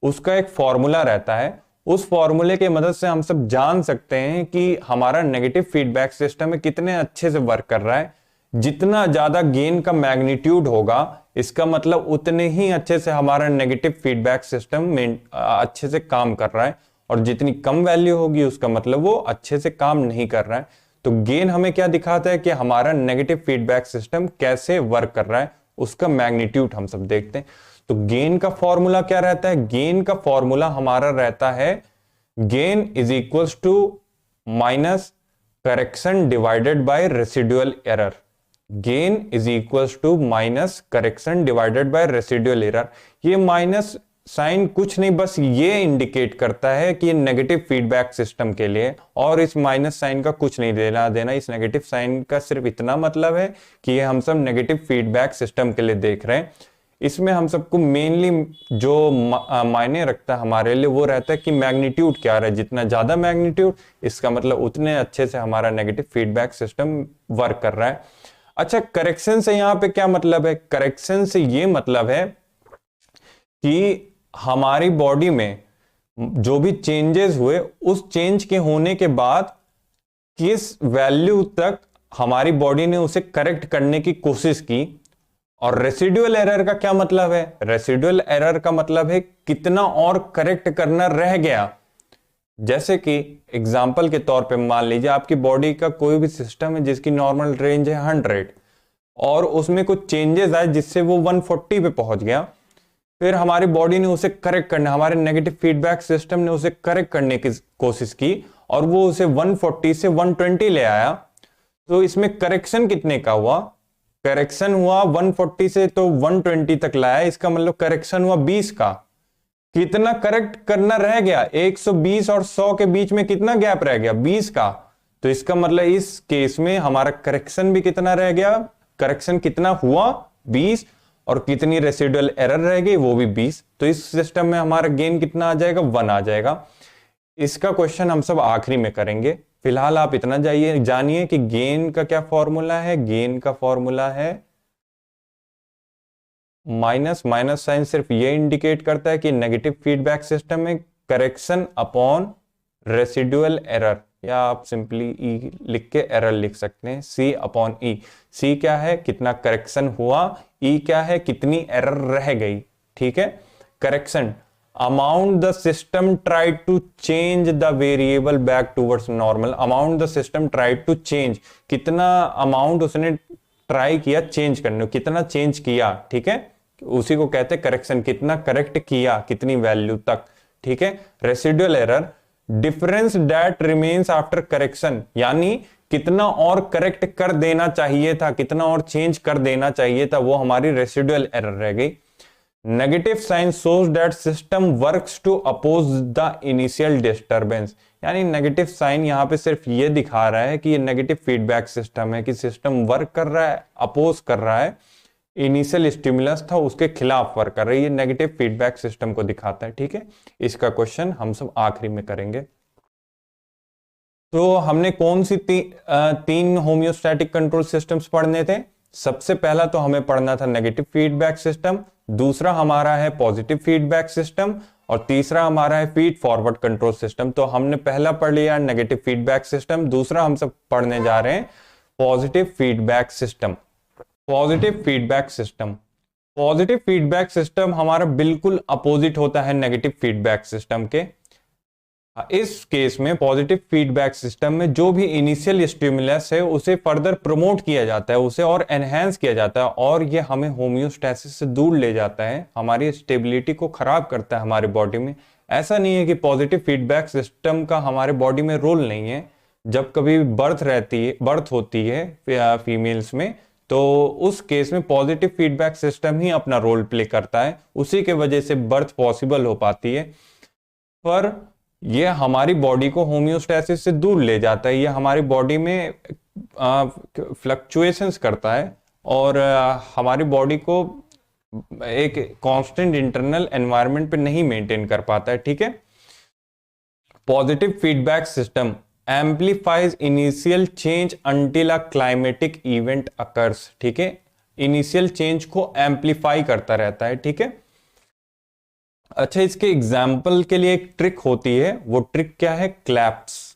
[SPEAKER 2] उसका एक फॉर्मूला रहता है, उस फॉर्मूले की मदद से हम सब जान सकते हैं कि हमारा नेगेटिव फीडबैक सिस्टम में कितने अच्छे से वर्क कर रहा है। जितना ज्यादा गेन का मैग्नीट्यूड होगा, इसका मतलब उतने ही अच्छे से हमारा नेगेटिव फीडबैक सिस्टम में अच्छे से काम कर रहा है, और जितनी कम वैल्यू होगी उसका मतलब वो अच्छे से काम नहीं कर रहा है। तो गेन हमें क्या दिखाता है कि हमारा नेगेटिव फीडबैक सिस्टम कैसे वर्क कर रहा है, उसका मैग्नीट्यूड हम सब देखते हैं। तो गेन का फॉर्मूला क्या रहता है? गेन का फॉर्मूला हमारा रहता है gain is equals to minus correction divided by residual error. Gain is equals to minus correction divided by residual error. ये माइनस साइन कुछ नहीं, बस ये इंडिकेट करता है कि नेगेटिव फीडबैक सिस्टम के लिए, और इस माइनस साइन का कुछ नहीं देना। इस नेगेटिव साइन का सिर्फ इतना मतलब है कि ये हम सब नेगेटिव फीडबैक सिस्टम के लिए देख रहे हैं। इसमें हम सबको मेनली जो मायने रखता है हमारे लिए वो रहता है कि मैग्नीट्यूड क्या रहा है। जितना ज्यादा मैग्नीट्यूड, इसका मतलब उतने अच्छे से हमारा नेगेटिव फीडबैक सिस्टम वर्क कर रहा है। अच्छा, करेक्शन से यहां पे क्या मतलब है? करेक्शन से ये मतलब है कि हमारी बॉडी में जो भी चेंजेस हुए, उस चेंज के होने के बाद किस वैल्यू तक हमारी बॉडी ने उसे करेक्ट करने की कोशिश की। और रेसिडुअल एरर का क्या मतलब है? रेसिडुअल एरर का मतलब है कितना और करेक्ट करना रह गया। जैसे कि एग्जाम्पल के तौर पे मान लीजिए आपकी बॉडी का कोई भी सिस्टम है जिसकी नॉर्मल रेंज है 100, और उसमें कुछ चेंजेस आए जिससे वो 140 पे पहुंच गया। फिर हमारी बॉडी ने उसे करेक्ट करना, हमारे नेगेटिव फीडबैक सिस्टम ने उसे करेक्ट करने की कोशिश की और वो उसे 140 से 120 ले आया। तो इसमें करेक्शन कितने का हुआ? करेक्शन हुआ 140 से तो 120 तक लाया, इसका मतलब करेक्शन हुआ 20 का। कितना करेक्ट करना रह गया? 120 और 100 के बीच में कितना गैप रह गया? 20 का। तो इसका मतलब इस केस में हमारा करेक्शन भी कितना रह गया? करेक्शन कितना हुआ? 20, और कितनी रेसिडुअल एरर रह गई? वो भी 20। तो इस सिस्टम में हमारा गेन कितना आ जाएगा? 1 आ जाएगा। इसका क्वेश्चन हम सब आखिरी में करेंगे। फिलहाल आप इतना जानिए कि गेन का क्या फॉर्मूला है। गेन का फॉर्मूला है माइनस साइन सिर्फ ये इंडिकेट करता है कि नेगेटिव फीडबैक सिस्टम में करेक्शन अपॉन रेसिडुअल एरर, या आप सिंपली ई लिख के एरर लिख सकते हैं, सी अपॉन ई। सी क्या है? कितना करेक्शन हुआ। ई क्या है? कितनी एरर रह गई। ठीक है, correction amount the system tried to change the variable back towards normal. Amount the system tried to change, कितना अमाउंट उसने ट्राई किया चेंज करने, कितना चेंज किया। ठीक है, उसी को कहते हैं करेक्शन, कितना करेक्ट किया, कितनी वैल्यू तक। ठीक है, residual error difference that remains after correction, यानी कितना और करेक्ट कर देना चाहिए था, कितना और चेंज कर देना चाहिए था, वो हमारी रेसिडुअल एरर रह गई। Negative sign shows that system works to oppose the initial disturbance, यानी नेगेटिव साइन यहां पे सिर्फ ये दिखा रहा है कि ये नेगेटिव फीडबैक सिस्टम है, कि सिस्टम वर्क कर रहा है, अपोज कर रहा है, इनिशियल स्टिमुलस था उसके खिलाफ वर्क कर रही है। नेगेटिव फीडबैक सिस्टम को दिखाता है। ठीक है, इसका क्वेश्चन हम सब आखिरी में करेंगे। तो हमने कौन सी तीन होम्योस्टैटिक कंट्रोल सिस्टम्स पढ़ने थे? सबसे पहला तो हमें पढ़ना था नेगेटिव फीडबैक सिस्टम, दूसरा हमारा है पॉजिटिव फीडबैक सिस्टम, और तीसरा हमारा है फीड फॉरवर्ड कंट्रोल सिस्टम। तो हमने पहला पढ़ लिया नेगेटिव फीडबैक सिस्टम, दूसरा हम सब पढ़ने जा रहे हैं positive feedback system. Positive feedback system, positive feedback system हमारा बिल्कुल अपोजिट होता है नेगेटिव फीडबैक सिस्टम के। इस केस में पॉजिटिव फीडबैक सिस्टम में जो भी इनिशियल स्टिमुलस है उसे फर्दर प्रमोट किया जाता है, उसे और एनहेंस किया जाता है, और ये हमें होम्योस्टैसिस से दूर ले जाता है, हमारी स्टेबिलिटी को खराब करता है हमारे बॉडी में। ऐसा नहीं है कि पॉजिटिव फीडबैक सिस्टम का हमारे बॉडी में रोल नहीं है। जब कभी बर्थ होती है फीमेल्स में, तो उस केस में पॉजिटिव फीडबैक सिस्टम ही अपना रोल प्ले करता है, उसी के वजह से बर्थ पॉसिबल हो पाती है। पर ये हमारी बॉडी को होम्योस्टैसिस से दूर ले जाता है, ये हमारी बॉडी में फ्लक्चुएशंस करता है और हमारी बॉडी को एक कांस्टेंट इंटरनल एनवायरनमेंट पे नहीं मेंटेन कर पाता है। ठीक है, positive feedback system amplifies initial change until a climatic event occurs. ठीक है, इनिशियल चेंज को एम्पलीफाई करता रहता है। ठीक है, अच्छा, इसके एग्जाम्पल के लिए एक ट्रिक होती है, वो ट्रिक क्या है? क्लैप्स।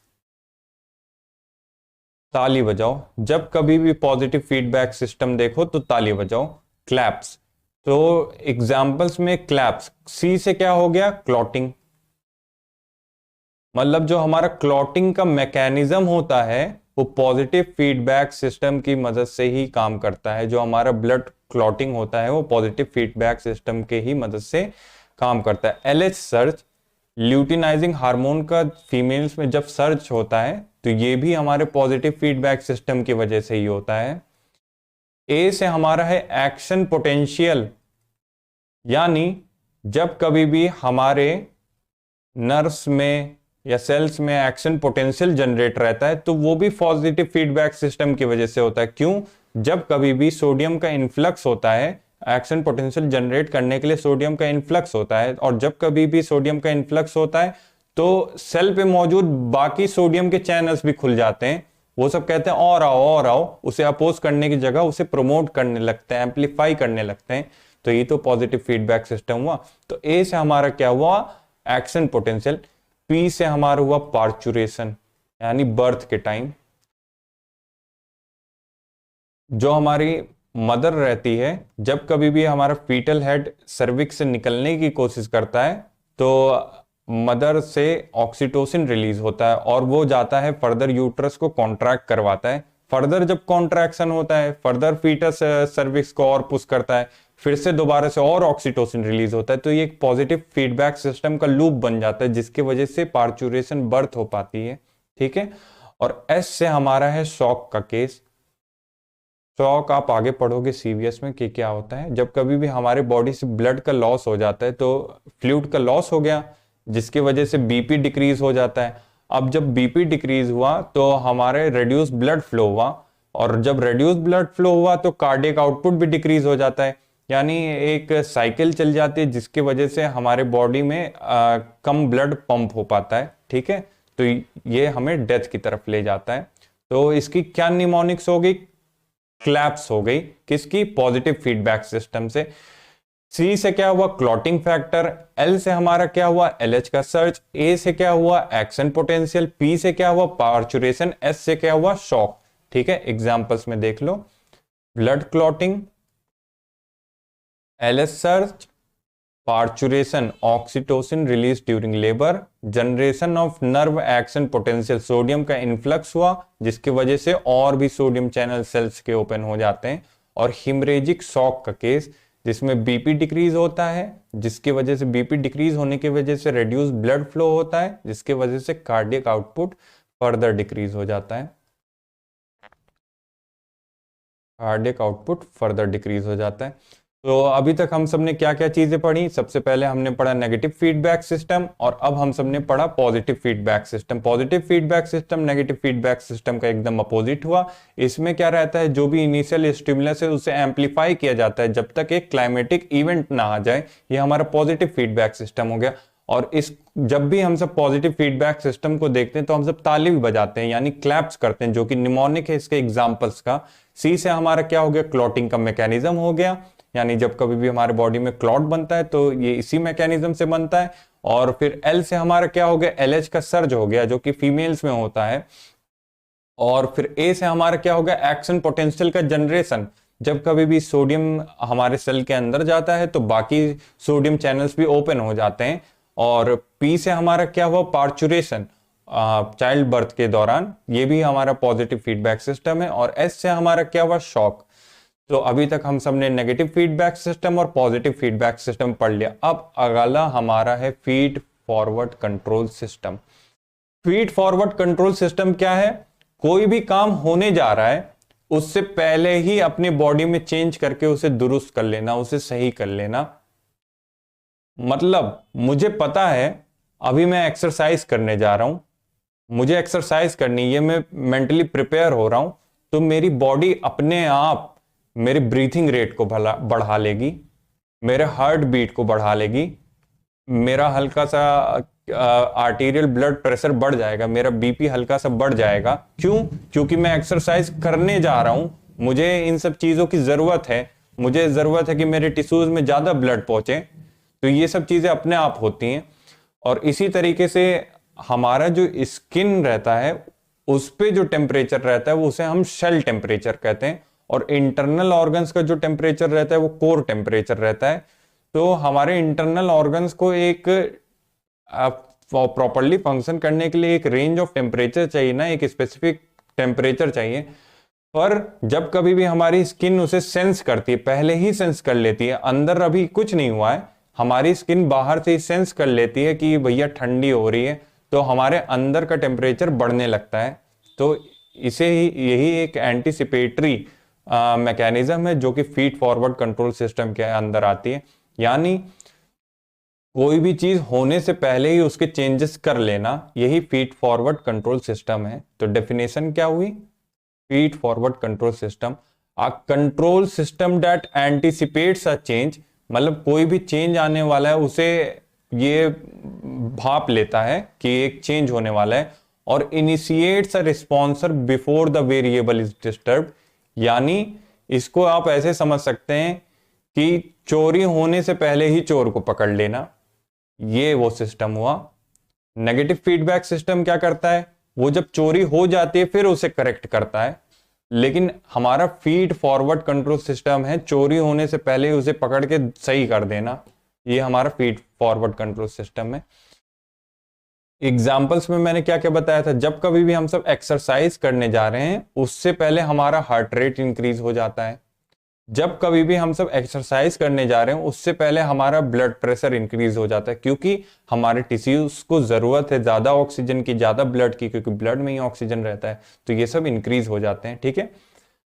[SPEAKER 2] ताली बजाओ, जब कभी भी पॉजिटिव फीडबैक सिस्टम देखो तो ताली बजाओ, क्लैप्स। तो एग्जाम्पल्स में क्लैप्स, सी से क्या हो गया? क्लॉटिंग। मतलब जो हमारा क्लॉटिंग का मैकेनिज्म होता है वो पॉजिटिव फीडबैक सिस्टम की मदद से ही काम करता है। जो हमारा ब्लड क्लॉटिंग होता है वो पॉजिटिव फीडबैक सिस्टम के ही मदद से काम करता है। एलएच सर्च, ल्यूटिनाइजिंग हार्मोन का फीमेल्स में जब सर्च होता है तो ये भी हमारे पॉजिटिव फीडबैक सिस्टम की वजह से ही होता है। ए से हमारा है एक्शन पोटेंशियल, यानी जब कभी भी हमारे नर्व्स में या सेल्स में एक्शन पोटेंशियल जनरेट रहता है तो वो भी पॉजिटिव फीडबैक सिस्टम की वजह से होता है। क्यों? जब कभी भी सोडियम का इन्फ्लक्स होता है, एक्शन पोटेंशियल जनरेट करने के लिए सोडियम का इन्फ्लक्स होता है, और जब कभी भी सोडियम का इन्फ्लक्स होता है तो सेल पे मौजूद बाकी सोडियम के चैनल्स भी खुल जाते हैं। वो सब कहते हैं और आओ और आओ, उसे अपोज करने की जगह उसे प्रमोट करने लगते हैं, एम्पलीफाई करने लगते हैं। तो ये तो पॉजिटिव फीडबैक सिस्टम हुआ। तो ए से हमारा क्या हुआ? Action potential. पी से हमारा हुआ पार्चुरेशन, यानी बर्थ के टाइम जो हमारी मदर रहती है, जब कभी भी हमारा फीटल हेड सर्विक्स से निकलने की कोशिश करता है तो मदर से ऑक्सीटोसिन रिलीज होता है और वो जाता है फर्दर यूट्रस को कॉन्ट्रैक्ट करवाता है। फर्दर जब कॉन्ट्रैक्शन होता है, फर्दर फीटस सर्विक्स को और पुश करता है, फिर से दोबारा से और ऑक्सीटोसिन रिलीज होता है। तो ये एक पॉजिटिव फीडबैक सिस्टम का लूप बन जाता है जिसकी वजह से पार्चुरेशन बर्थ हो पाती है। ठीक है, और एस से हमारा है शॉक का केस। शॉक आप आगे पढ़ोगे सीवीएस में कि क्या होता है। जब कभी भी हमारे बॉडी से ब्लड का लॉस हो जाता है तो फ्लूइड का लॉस हो गया जिसकी वजह से बीपी डिक्रीज हो जाता है। अब जब बीपी डिक्रीज हुआ तो हमारे रिड्यूस ब्लड फ्लो हुआ, और जब रिड्यूस ब्लड फ्लो हुआ तो कार्डियक आउटपुट भी डिक्रीज हो जाता है। यानी एक साइकिल चल जाती है जिसकी वजह से हमारे बॉडी में कम ब्लड पंप हो पाता है। ठीक है, तो ये हमें डेथ की तरफ ले जाता है। तो इसकी क्या निमोनिक्स होगी? क्लैप्स हो गई। किसकी? पॉजिटिव फीडबैक सिस्टम से। सी से क्या हुआ? Clotting factor. एल से हमारा क्या हुआ? एलएच का सर्च। ए से क्या हुआ? Action potential. पी से क्या हुआ? पार्चुरेशन। एस से क्या हुआ? शॉक। ठीक है, एग्जांपल्स में देख लो। Blood clotting, LH surge, parturition, oxytocin release during labour, generation of nerve action potential, sodium का इन्फ्लक्स हुआ जिसकी वजह से और भी सोडियम चैनल सेल्स के ओपन हो जाते हैं, और हिमरेजिक शॉक का केस जिसमें बीपी डिक्रीज होता है, जिसकी वजह से बीपी डिक्रीज होने की वजह से रिड्यूस ब्लड फ्लो होता है जिसकी वजह से कार्डियक आउटपुट फर्दर डिक्रीज हो जाता है। कार्डियक आउटपुट फर्दर डिक्रीज हो जाता है। तो अभी तक हम सबने क्या क्या चीजें पढ़ी? सबसे पहले हमने पढ़ा नेगेटिव फीडबैक सिस्टम, और अब हम सबने पढ़ा positive feedback system. Positive feedback system negative feedback system का एकदम अपोजिट हुआ। इसमें क्या रहता है? जो भी इनिशियल स्टिमुलस है उसे एम्पलीफाई किया जाता है जब तक एक क्लाइमेटिक इवेंट ना आ जाए। ये हमारा पॉजिटिव फीडबैक सिस्टम हो गया। और इस जब भी हम सब पॉजिटिव फीडबैक सिस्टम को देखते हैं तो हम सब ताली भी बजाते हैं, यानी क्लैप्स करते हैं, जो कि निमोनिक है इसके एग्जाम्पल्स का। सी से हमारा क्या हो गया? क्लॉटिंग का मैकेनिज्म हो गया, यानी जब कभी भी हमारे बॉडी में क्लॉट बनता है तो ये इसी मैकेनिज्म से बनता है। और फिर एल से हमारा क्या हो गया? एलएच का सर्ज हो गया जो कि फीमेल्स में होता है। और फिर ए से हमारा क्या हो गया? एक्शन पोटेंशियल का जनरेशन। जब कभी भी सोडियम हमारे सेल के अंदर जाता है तो बाकी सोडियम चैनल्स भी ओपन हो जाते हैं। और पी से हमारा क्या हुआ? पार्चुरेशन, चाइल्ड बर्थ के दौरान, ये भी हमारा पॉजिटिव फीडबैक सिस्टम है। और एस से हमारा क्या हुआ? शॉक। तो अभी तक हम सबने नेगेटिव फीडबैक सिस्टम और पॉजिटिव फीडबैक सिस्टम पढ़ लिया। अब अगला हमारा है feed forward control system. Feed forward control system क्या है? कोई भी काम होने जा रहा है उससे पहले ही अपनी बॉडी में चेंज करके उसे दुरुस्त कर लेना, उसे सही कर लेना। मतलब मुझे पता है अभी मैं एक्सरसाइज करने जा रहा हूं, मुझे एक्सरसाइज करनी है, मैं मेंटली प्रिपेयर हो रहा हूं, तो मेरी बॉडी अपने आप मेरी ब्रीथिंग रेट को बढ़ा लेगी, मेरे हार्ट बीट को बढ़ा लेगी, मेरा हल्का सा आर्टीरियल ब्लड प्रेशर बढ़ जाएगा, मेरा बीपी हल्का सा बढ़ जाएगा। क्यों? क्योंकि मैं एक्सरसाइज करने जा रहा हूं, मुझे इन सब चीजों की जरूरत है, मुझे जरूरत है कि मेरे टिश्यूज में ज्यादा ब्लड पहुंचे। तो ये सब चीजें अपने आप होती हैं। और इसी तरीके से हमारा जो स्किन रहता है उस पे जो टेम्परेचर रहता है वो उसे हम सेल टेम्परेचर कहते हैं, और इंटरनल ऑर्गन्स का जो टेम्परेचर रहता है वो कोर टेम्परेचर रहता है। तो हमारे इंटरनल ऑर्गन्स को एक प्रॉपरली फंक्शन करने के लिए एक रेंज ऑफ टेम्परेचर चाहिए ना, एक स्पेसिफिक टेम्परेचर चाहिए। पर जब कभी भी हमारी स्किन उसे सेंस करती है, पहले ही सेंस कर लेती है, अंदर अभी कुछ नहीं हुआ है, हमारी स्किन बाहर से ही सेंस कर लेती है कि भैया ठंडी हो रही है, तो हमारे अंदर का टेम्परेचर बढ़ने लगता है। तो इसे ही यही एक एंटीसिपेटरी मैकेनिज्म है जो कि फीड फॉरवर्ड कंट्रोल सिस्टम के अंदर आती है। यानी कोई भी चीज होने से पहले ही उसके चेंजेस कर लेना, यही फीड फॉरवर्ड कंट्रोल सिस्टम है। तो डेफिनेशन क्या हुई? Feed forward control system, a control system that anticipates a change, मतलब कोई भी चेंज आने वाला है उसे ये भाप लेता है कि एक चेंज होने वाला है, और initiates a response before the variable is disturb. यानी इसको आप ऐसे समझ सकते हैं कि चोरी होने से पहले ही चोर को पकड़ लेना, ये वो सिस्टम हुआ। नेगेटिव फीडबैक सिस्टम क्या करता है? वो जब चोरी हो जाती है फिर उसे करेक्ट करता है। लेकिन हमारा फीड फॉरवर्ड कंट्रोल सिस्टम है चोरी होने से पहले ही उसे पकड़ के सही कर देना, ये हमारा फीड फॉरवर्ड कंट्रोल सिस्टम है। एग्जाम्पल्स में मैंने क्या क्या बताया था, जब कभी भी हम सब एक्सरसाइज करने जा रहे हैं उससे पहले हमारा हार्ट रेट इंक्रीज हो जाता है, जब कभी भी हम सब एक्सरसाइज करने जा रहे हैं उससे पहले हमारा ब्लड प्रेशर इंक्रीज हो जाता है, क्योंकि हमारे टिश्यूज को जरूरत है ज्यादा ऑक्सीजन की, ज्यादा ब्लड की, क्योंकि ब्लड में ही ऑक्सीजन रहता है, तो ये सब इंक्रीज हो जाते हैं। ठीक है।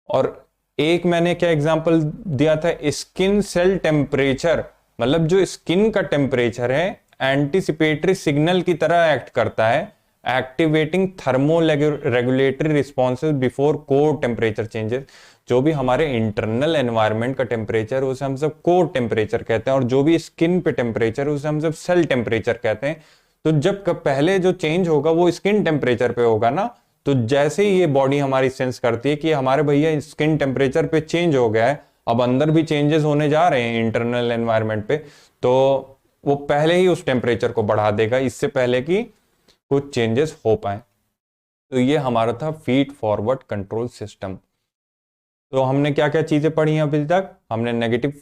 [SPEAKER 2] और एक मैंने क्या एग्जांपल दिया था, स्किन सेल टेम्परेचर, मतलब जो स्किन का टेम्परेचर है एंटीसिपेटरी सिग्नल की तरह एक्ट करता है, activating thermo regulatory responses before core temperature changes. जो भी हमारे इंटरनल एनवायरनमेंट का टेम्परेचर उसे हम सब कोर टेम्परेचर कहते हैं, और जो भी स्किन पे टेम्परेचर उसे हम सब सेल टेम्परेचर कहते हैं। तो जब पहले जो चेंज होगा वो स्किन टेम्परेचर पे होगा ना, तो जैसे ही ये बॉडी हमारी सेंस करती है कि हमारे भैया स्किन टेम्परेचर पे चेंज हो गया है, अब अंदर भी चेंजेस होने जा रहे हैं इंटरनल एनवायरनमेंट पे, तो वो पहले ही उस टेम्परेचर को बढ़ा देगा इससे पहले कि कुछ चेंजेस हो पाए। तो ये हमारा था फीड फॉरवर्ड कंट्रोल सिस्टम। तो हमने क्या क्या चीजें पढ़ी हैं अभी तक? हमने नेगेटिव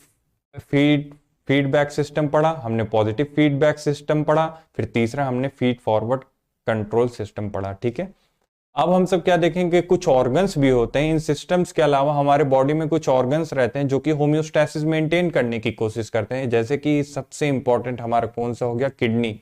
[SPEAKER 2] फीडबैक सिस्टम पढ़ा, हमने पॉजिटिव फीडबैक सिस्टम पढ़ा, फिर तीसरा हमने फीड फॉरवर्ड कंट्रोल सिस्टम पढ़ा। ठीक है। अब हम सब क्या देखेंगे, कुछ ऑर्गन्स भी होते हैं इन सिस्टम्स के अलावा, हमारे बॉडी में कुछ ऑर्गन्स रहते हैं जो कि होम्योस्टैसिस मेंटेन करने की कोशिश करते हैं। जैसे कि सबसे इंपॉर्टेंट हमारा कौन सा हो गया? किडनी।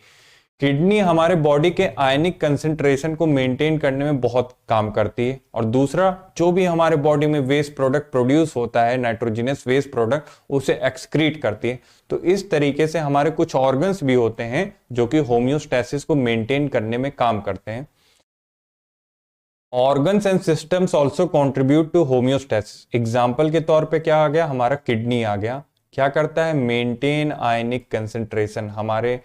[SPEAKER 2] किडनी हमारे बॉडी के आयनिक कंसंट्रेशन को मेंटेन करने में बहुत काम करती है। और दूसरा, जो भी हमारे बॉडी में वेस्ट प्रोडक्ट प्रोड्यूस होता है, नाइट्रोजनस वेस्ट प्रोडक्ट, उसे एक्सक्रीट करती है। तो इस तरीके से हमारे कुछ ऑर्गन्स भी होते हैं जो कि होम्योस्टैसिस को मेंटेन करने में काम करते हैं। Organs and systems also contribute to homeostasis. Example के तौर पे क्या आ गया? हमारा किडनी आ गया। क्या करता है? मेंटेन आयनिक कंसंट्रेशन। हमारे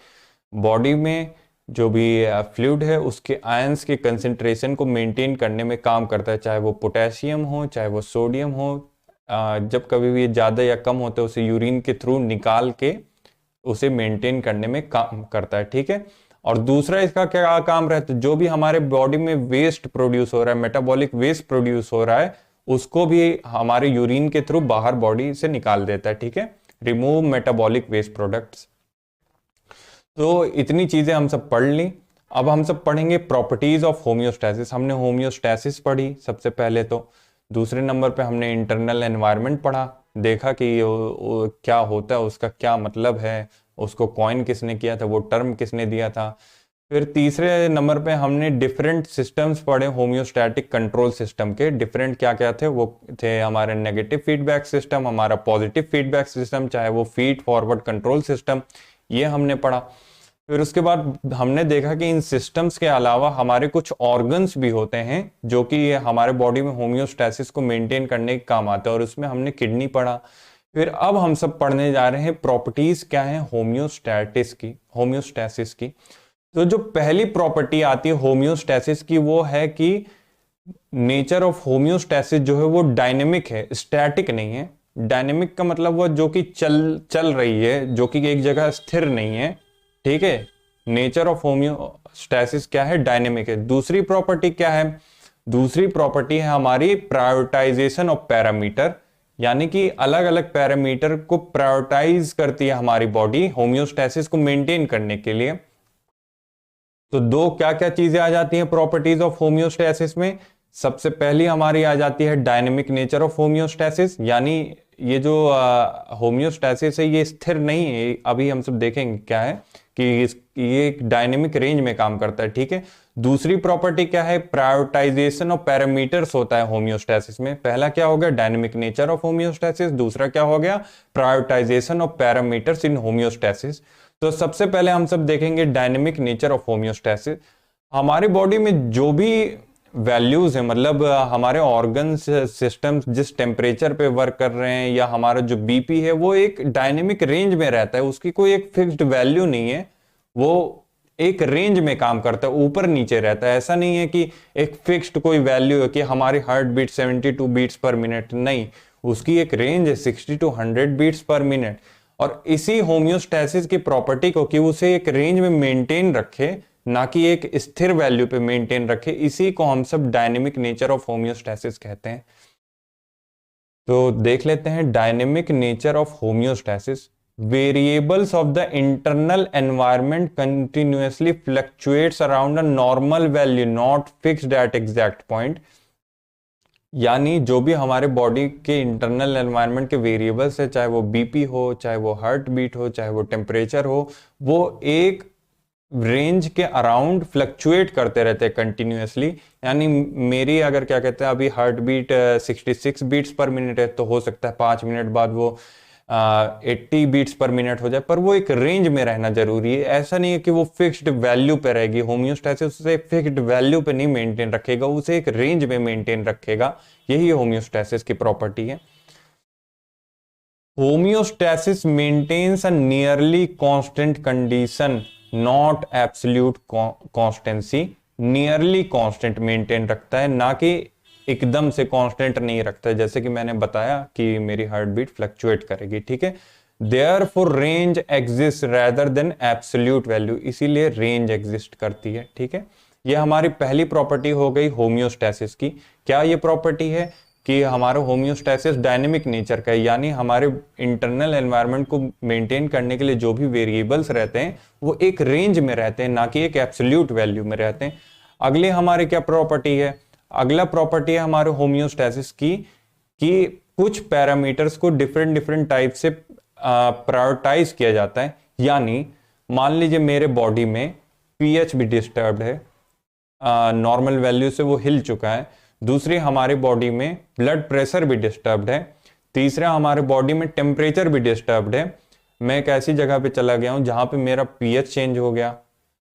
[SPEAKER 2] बॉडी में जो भी फ्लूइड है उसके आयंस के कंसंट्रेशन को मेंटेन करने में काम करता है, चाहे वो पोटेशियम हो चाहे वो सोडियम हो। जब कभी भी ज़्यादा या कम होता है उसे यूरिन के थ्रू निकाल के उसे मेंटेन करने में काम करता है। ठीक है। और दूसरा इसका क्या काम रहता है? जो भी हमारे बॉडी में वेस्ट प्रोड्यूस हो रहा है, मेटाबॉलिक वेस्ट प्रोड्यूस हो रहा है, उसको भी हमारे यूरिन के थ्रू बाहर बॉडी से निकाल देता है। ठीक है। Remove metabolic waste products. तो इतनी चीजें हम सब पढ़ ली। अब हम सब पढ़ेंगे प्रॉपर्टीज ऑफ होम्योस्टैसिस। हमने होम्योस्टैसिस पढ़ी सबसे पहले। तो दूसरे नंबर पे हमने इंटरनल एनवायरनमेंट पढ़ा, देखा कि क्या होता है, उसका क्या मतलब है, उसको कॉइन किसने किया था, वो टर्म किसने दिया था। फिर तीसरे नंबर पे हमने डिफरेंट सिस्टम्स पढ़े होम्योस्टैटिक कंट्रोल सिस्टम के। डिफरेंट क्या क्या थे? वो थे हमारे नेगेटिव फीडबैक सिस्टम, हमारा पॉजिटिव फीडबैक सिस्टम, चाहे वो फीड फॉरवर्ड कंट्रोल सिस्टम, ये हमने पढ़ा। फिर उसके बाद हमने देखा कि इन सिस्टम्स के अलावा हमारे कुछ ऑर्गन्स भी होते हैं जो कि हमारे बॉडी में होम्योस्टैसिस को मेंटेन करने के काम आते हैं, और उसमें हमने किडनी पढ़ा। फिर अब हम सब पढ़ने जा रहे हैं प्रॉपर्टीज क्या है होम्योस्टैसिस की। तो जो पहली प्रॉपर्टी आती है होम्योस्टैसिस की वो है कि नेचर ऑफ होम्योस्टैसिस जो है वो डायनेमिक है, स्टैटिक नहीं है। डायनेमिक का मतलब वो जो कि चल रही है, जो कि एक जगह स्थिर नहीं है, ठीक है। नेचर ऑफ होम्योस्टैसिस क्या है? डायनेमिक है। दूसरी प्रॉपर्टी क्या है? दूसरी प्रॉपर्टी है हमारी प्रायोरिटाइजेशन ऑफ पैरामीटर, यानी कि अलग अलग पैरामीटर को प्रायोरिटाइज करती है हमारी बॉडी होम्योस्टैसिस को मेंटेन करने के लिए। तो दो क्या क्या चीजें आ जाती हैं प्रॉपर्टीज ऑफ होम्योस्टैसिस में? सबसे पहली हमारी आ जाती है डायनेमिक नेचर ऑफ होम्योस्टैसिस, यानी ये जो होम्योस्टैसिस है ये स्थिर नहीं है। अभी हम सब देखेंगे क्या है कि ये एक डायनेमिक रेंज में काम करता है, ठीक है। दूसरी प्रॉपर्टी क्या है? प्रायोरिटाइजेशन ऑफ पैरामीटर्स होता है होम्योस्टैसिस में। पहला क्या हो गया? Dynamic nature of homeostasis. दूसरा क्या हो गया? Prioritisation of parameters in homeostasis. तो सबसे पहले हम सब देखेंगे डायनेमिक नेचर ऑफ होम्योस्टैसिस। हमारी बॉडी में जो भी वैल्यूज है, मतलब हमारे ऑर्गन्स सिस्टम्स जिस टेम्परेचर पे वर्क कर रहे हैं, या हमारा जो बीपी है वो एक डायनेमिक रेंज में रहता है, उसकी कोई एक फिक्स्ड वैल्यू नहीं है, वो एक रेंज में काम करता है, ऊपर नीचे रहता है। ऐसा नहीं है कि एक फिक्स्ड कोई वैल्यू है कि हमारी heart beat 72 beats per minute, नहीं, उसकी एक रेंज है 60 to 100 बीट्स पर मिनट। और इसी होम्योस्टैसिस की प्रॉपर्टी को कि उसे एक रेंज में मेंटेन रखे, ना कि एक स्थिर वैल्यू पे मेंटेन रखे, इसी को हम सब डायनेमिक नेचर ऑफ होम्योस्टैसिस कहते हैं। तो देख लेते हैं dynamic nature of homeostasis. Variables of the internal environment continuously fluctuates around a normal value not fixed at exact point. यानी जो भी हमारे बॉडी के इंटरनल एनवायरनमेंट के वेरिएबल्स है, चाहे वो बीपी हो, चाहे वो हार्ट बीट हो, चाहे वो टेम्परेचर हो, वो एक रेंज के अराउंड फ्लक्चुएट करते रहते हैं कंटिन्यूअसली। यानी मेरी अगर क्या कहते हैं अभी heart beat 66 beats per minute है, तो हो सकता है 5 मिनट बाद वो 80 बीट्स पर मिनट हो जाए, पर वो एक रेंज में रहना जरूरी है। ऐसा नहीं है कि वो फिक्स्ड वैल्यू पे रहेगी। होम्योस्टैसिस उसे फिक्स्ड वैल्यू पे नहीं मेंटेन रखेगा, उसे एक रेंज में मेंटेन रखेगा। यही होम्योस्टैसिस की प्रॉपर्टी है। Homeostasis maintains a nearly constant condition, not absolute constancy. Nearly constant maintain रखता है, ना कि एकदम से कांस्टेंट नहीं रखता है। जैसे कि मैंने बताया कि मेरी हार्ट बीट फ्लक्चुएट करेगी, ठीक है। Therefore range exist rather than absolute value, इसीलिए रेंज एग्जिस्ट करती है, ठीक है। ये हमारी पहली प्रॉपर्टी हो गई होम्योस्टैसिस की। क्या ये प्रॉपर्टी है कि हमारा होम्योस्टैसिस डायनेमिक नेचर का है, यानी हमारे इंटरनल एनवायरनमेंट को मेंटेन करने के लिए जो भी वेरिएबल्स रहते हैं वो एक रेंज में रहते हैं, ना कि एक एब्सोल्यूट वैल्यू में रहते हैं। अगले हमारे क्या प्रॉपर्टी है? अगला प्रॉपर्टी है हमारे होम्योस्टैसिस की कि कुछ पैरामीटर्स को डिफरेंट डिफरेंट टाइप से प्रायोरिटाइज किया जाता है। यानी मान लीजिए मेरे बॉडी में पीएच भी डिस्टर्ब्ड है, नॉर्मल वैल्यू से वो हिल चुका है। दूसरी हमारे बॉडी में ब्लड प्रेशर भी डिस्टर्ब्ड है। तीसरा हमारे बॉडी में टेम्परेचर भी डिस्टर्ब्ड है। मैं एक ऐसी जगह पे चला गया हूं जहां पे मेरा पीएच चेंज हो गया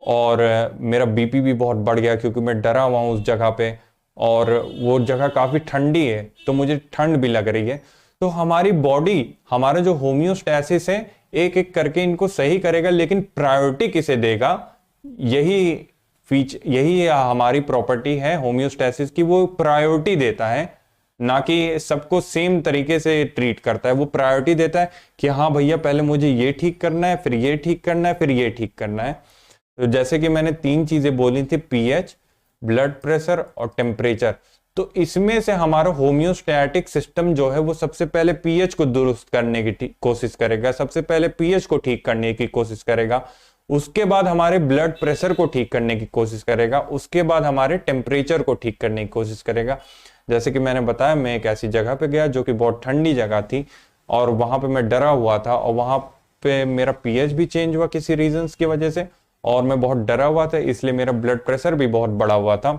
[SPEAKER 2] और मेरा बीपी भी बहुत बढ़ गया, क्योंकि मैं डरा हुआ हूं उस जगह पे, और वो जगह काफी ठंडी है तो मुझे ठंड भी लग रही है। तो हमारी बॉडी, हमारा जो होम्योस्टैसिस है, एक एक करके इनको सही करेगा, लेकिन प्रायोरिटी किसे देगा, यही हमारी प्रॉपर्टी है होम्योस्टैसिस की। वो प्रायोरिटी देता है, ना कि सबको सेम तरीके से ट्रीट करता है। वो प्रायोरिटी देता है कि हाँ भैया पहले मुझे ये ठीक करना है, फिर ये ठीक करना है, फिर ये ठीक करना है। तो जैसे कि मैंने 3 चीजें बोली थी, पीएच, ब्लड प्रेशर और टेम्परेचर। तो इसमें से हमारा होम्योस्टैटिक सिस्टम जो है वो सबसे पहले पीएच को दुरुस्त करने की कोशिश करेगा, सबसे पहले पीएच को ठीक करने की कोशिश करेगा, उसके बाद हमारे ब्लड प्रेशर को ठीक करने की कोशिश करेगा, उसके बाद हमारे टेम्परेचर को ठीक करने की कोशिश करेगा। जैसे कि मैंने बताया, मैं एक ऐसी जगह पे गया जो कि बहुत ठंडी जगह थी, और वहां पे मैं डरा हुआ था, और वहां पे मेरा पीएच भी चेंज हुआ किसी रीजंस की वजह से, और मैं बहुत डरा हुआ था, इसलिए मेरा ब्लड प्रेशर भी बहुत बढ़ा हुआ था।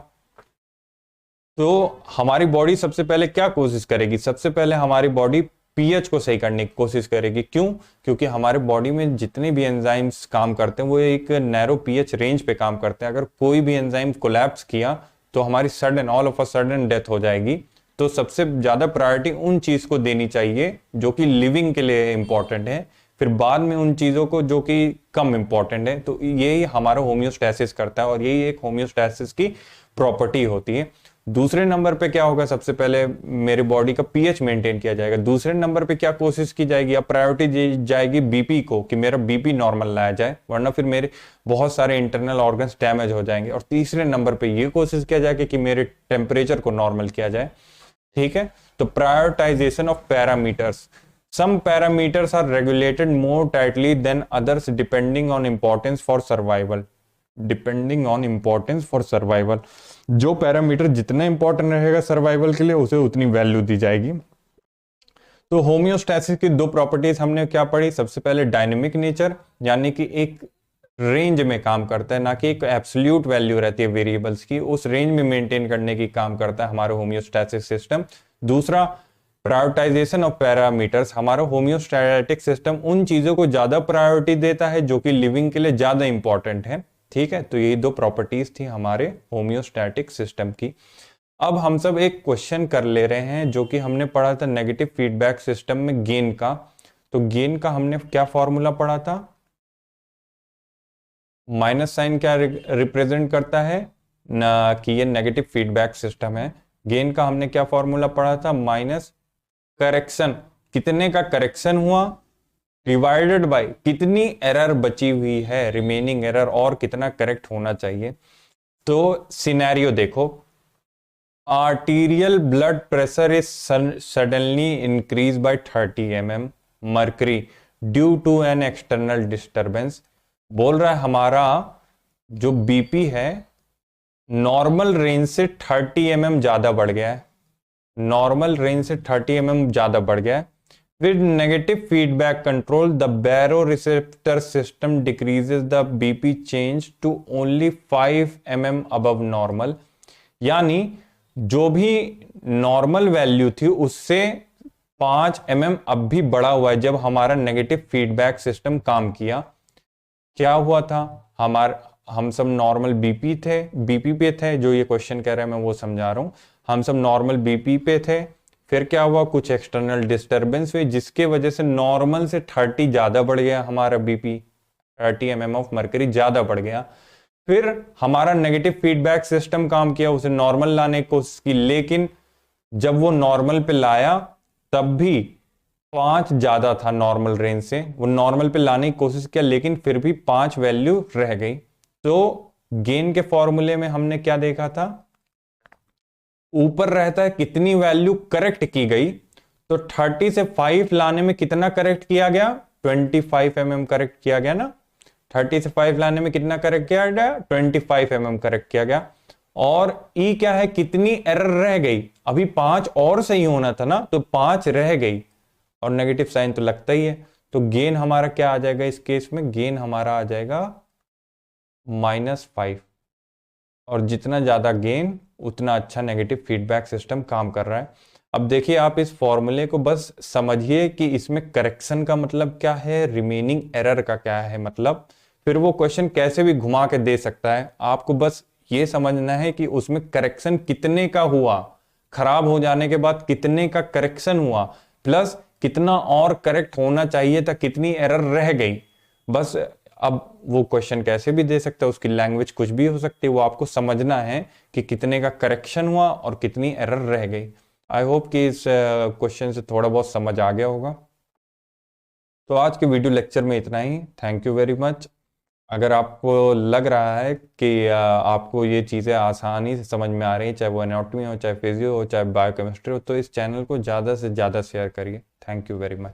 [SPEAKER 2] तो हमारी बॉडी सबसे पहले क्या कोशिश करेगी, सबसे पहले हमारी बॉडी पीएच को सही करने की कोशिश करेगी। क्यों? क्योंकि हमारे बॉडी में जितने भी एंजाइम्स काम करते हैं वो एक नैरो पीएच रेंज पे काम करते हैं। अगर कोई भी एंजाइम कोलैप्स किया तो हमारी sudden, all of a sudden death हो जाएगी। तो सबसे ज्यादा प्रायोरिटी उन चीज को देनी चाहिए जो कि लिविंग के लिए इंपॉर्टेंट है, फिर बाद में उन चीजों को जो कि कम इंपॉर्टेंट है। तो यही हमारा होम्योस्टैसिस करता है और यही एक होम्योस्टैसिस की प्रॉपर्टी होती है। दूसरे नंबर पे क्या होगा, सबसे पहले मेरे बॉडी का पीएच मेंटेन किया जाएगा। दूसरे नंबर पे क्या कोशिश की जाएगी, अब प्रायोरिटी दी जाएगी बीपी को, कि मेरा बीपी नॉर्मल लाया जाए, वरना फिर मेरे बहुत सारे इंटरनल ऑर्गन्स डैमेज हो जाएंगे। और तीसरे नंबर पे ये कोशिश किया जाएगा कि मेरे टेम्परेचर को नॉर्मल किया जाए। ठीक है, तो prioritisation of parameters, some parameters are regulated more tightly than others depending on importance for survival, depending on importance for survival. जो पैरामीटर जितना इंपॉर्टेंट रहेगा सर्वाइवल के लिए उसे उतनी वैल्यू दी जाएगी। तो होम्योस्टैसिस की दो प्रॉपर्टीज हमने क्या पढ़ी, सबसे पहले डायनेमिक नेचर, यानी कि एक रेंज में काम करता है, ना कि एक एब्सोल्यूट वैल्यू रहती है वेरिएबल्स की, उस रेंज में मेंटेन करने की काम करता है हमारा होम्योस्टैसिस सिस्टम। दूसरा प्रायोरिटाइजेशन ऑफ पैरामीटर्स, हमारा होम्योस्टैटिक सिस्टम उन चीजों को ज्यादा प्रायोरिटी देता है जो कि लिविंग के लिए ज्यादा इंपॉर्टेंट है। ठीक है, तो ये दो प्रॉपर्टीज थी हमारे होम्योस्टैटिक सिस्टम की। अब हम सब एक क्वेश्चन कर ले रहे हैं जो कि हमने पढ़ा था नेगेटिव फीडबैक सिस्टम में गेन का। तो गेन का हमने क्या फॉर्मूला पढ़ा था, माइनस साइन क्या रिप्रेजेंट करता है ना, कि ये नेगेटिव फीडबैक सिस्टम है। गेन का हमने क्या फॉर्मूला पढ़ा था, माइनस करेक्शन, कितने का करेक्शन हुआ, डिवाइडेड बाय कितनी एरर बची हुई है, रिमेनिंग एरर, और कितना करेक्ट होना चाहिए। तो सिनेरियो देखो, arterial blood pressure is suddenly increase by 30 mm mercury due to an external disturbance. बोल रहा है हमारा जो बीपी है नॉर्मल रेंज से 30 mm ज्यादा बढ़ गया है, नॉर्मल रेंज से 30 mm ज्यादा बढ़ गया है। With negative feedback control, the baroreceptor system decreases the BP change to only 5 mm above normal। यानी जो भी नॉर्मल वैल्यू थी उससे 5 mm अब भी बढ़ा हुआ है जब हमारा नेगेटिव फीडबैक सिस्टम काम किया। क्या हुआ था, हम सब नॉर्मल बीपी पे थे, जो ये क्वेश्चन कह रहा है मैं वो समझा रहा हूं। हम सब नॉर्मल बीपी पे थे, फिर क्या हुआ, कुछ एक्सटर्नल डिस्टरबेंस हुई जिसके वजह से नॉर्मल से 30 ज्यादा बढ़ गया हमारा बीपी, 30 mm ऑफ मर्करी ज्यादा बढ़ गया। फिर हमारा नेगेटिव फीडबैक सिस्टम काम किया, उसे नॉर्मल लाने की कोशिश की, लेकिन जब वो नॉर्मल पे लाया तब भी 5 ज्यादा था नॉर्मल रेंज से। वो नॉर्मल पे लाने की कोशिश किया लेकिन फिर भी 5 वैल्यू रह गई। तो गेन के फॉर्मूले में हमने क्या देखा था, ऊपर रहता है कितनी वैल्यू करेक्ट की गई, तो 30 से 5 लाने में कितना करेक्ट किया गया, 25 mm करेक्ट किया गया ना। 30 से 5 लाने में कितना करेक्ट किया गया, 25 mm करेक्ट किया गया। और ई क्या है, कितनी एरर रह गई, अभी 5 और सही होना था ना, तो 5 रह गई और नेगेटिव साइन तो लगता ही है। तो गेन हमारा क्या आ जाएगा इस केस में, गेन हमारा आ जाएगा -5। और जितना ज्यादा गेन उतना अच्छा नेगेटिव फीडबैक सिस्टम काम कर रहा है। अब देखिए आप इस फॉर्मूले को बस समझिए कि इसमें करेक्शन का मतलब क्या है, रिमेनिंग एरर का क्या है मतलब, फिर वो क्वेश्चन कैसे भी घुमा के दे सकता है। आपको बस ये समझना है कि उसमें करेक्शन कितने का हुआ, खराब हो जाने के बाद कितने का करेक्शन हुआ, प्लस कितना और करेक्ट होना चाहिए था, कितनी एरर रह गई। बस अब वो क्वेश्चन कैसे भी दे सकता है, उसकी लैंग्वेज कुछ भी हो सकती है, वो आपको समझना है कि कितने का करेक्शन हुआ और कितनी एरर रह गई। आई होप कि इस क्वेश्चन से थोड़ा बहुत समझ आ गया होगा। तो आज के वीडियो लेक्चर में इतना ही, थैंक यू वेरी मच। अगर आपको लग रहा है कि आपको ये चीज़ें आसानी से समझ में आ रही हैं, चाहे वो एनाटॉमी हो, चाहे फिजियो हो, चाहे बायोकेमिस्ट्री हो, तो इस चैनल को ज़्यादा से ज़्यादा शेयर करिए। Thank you very much.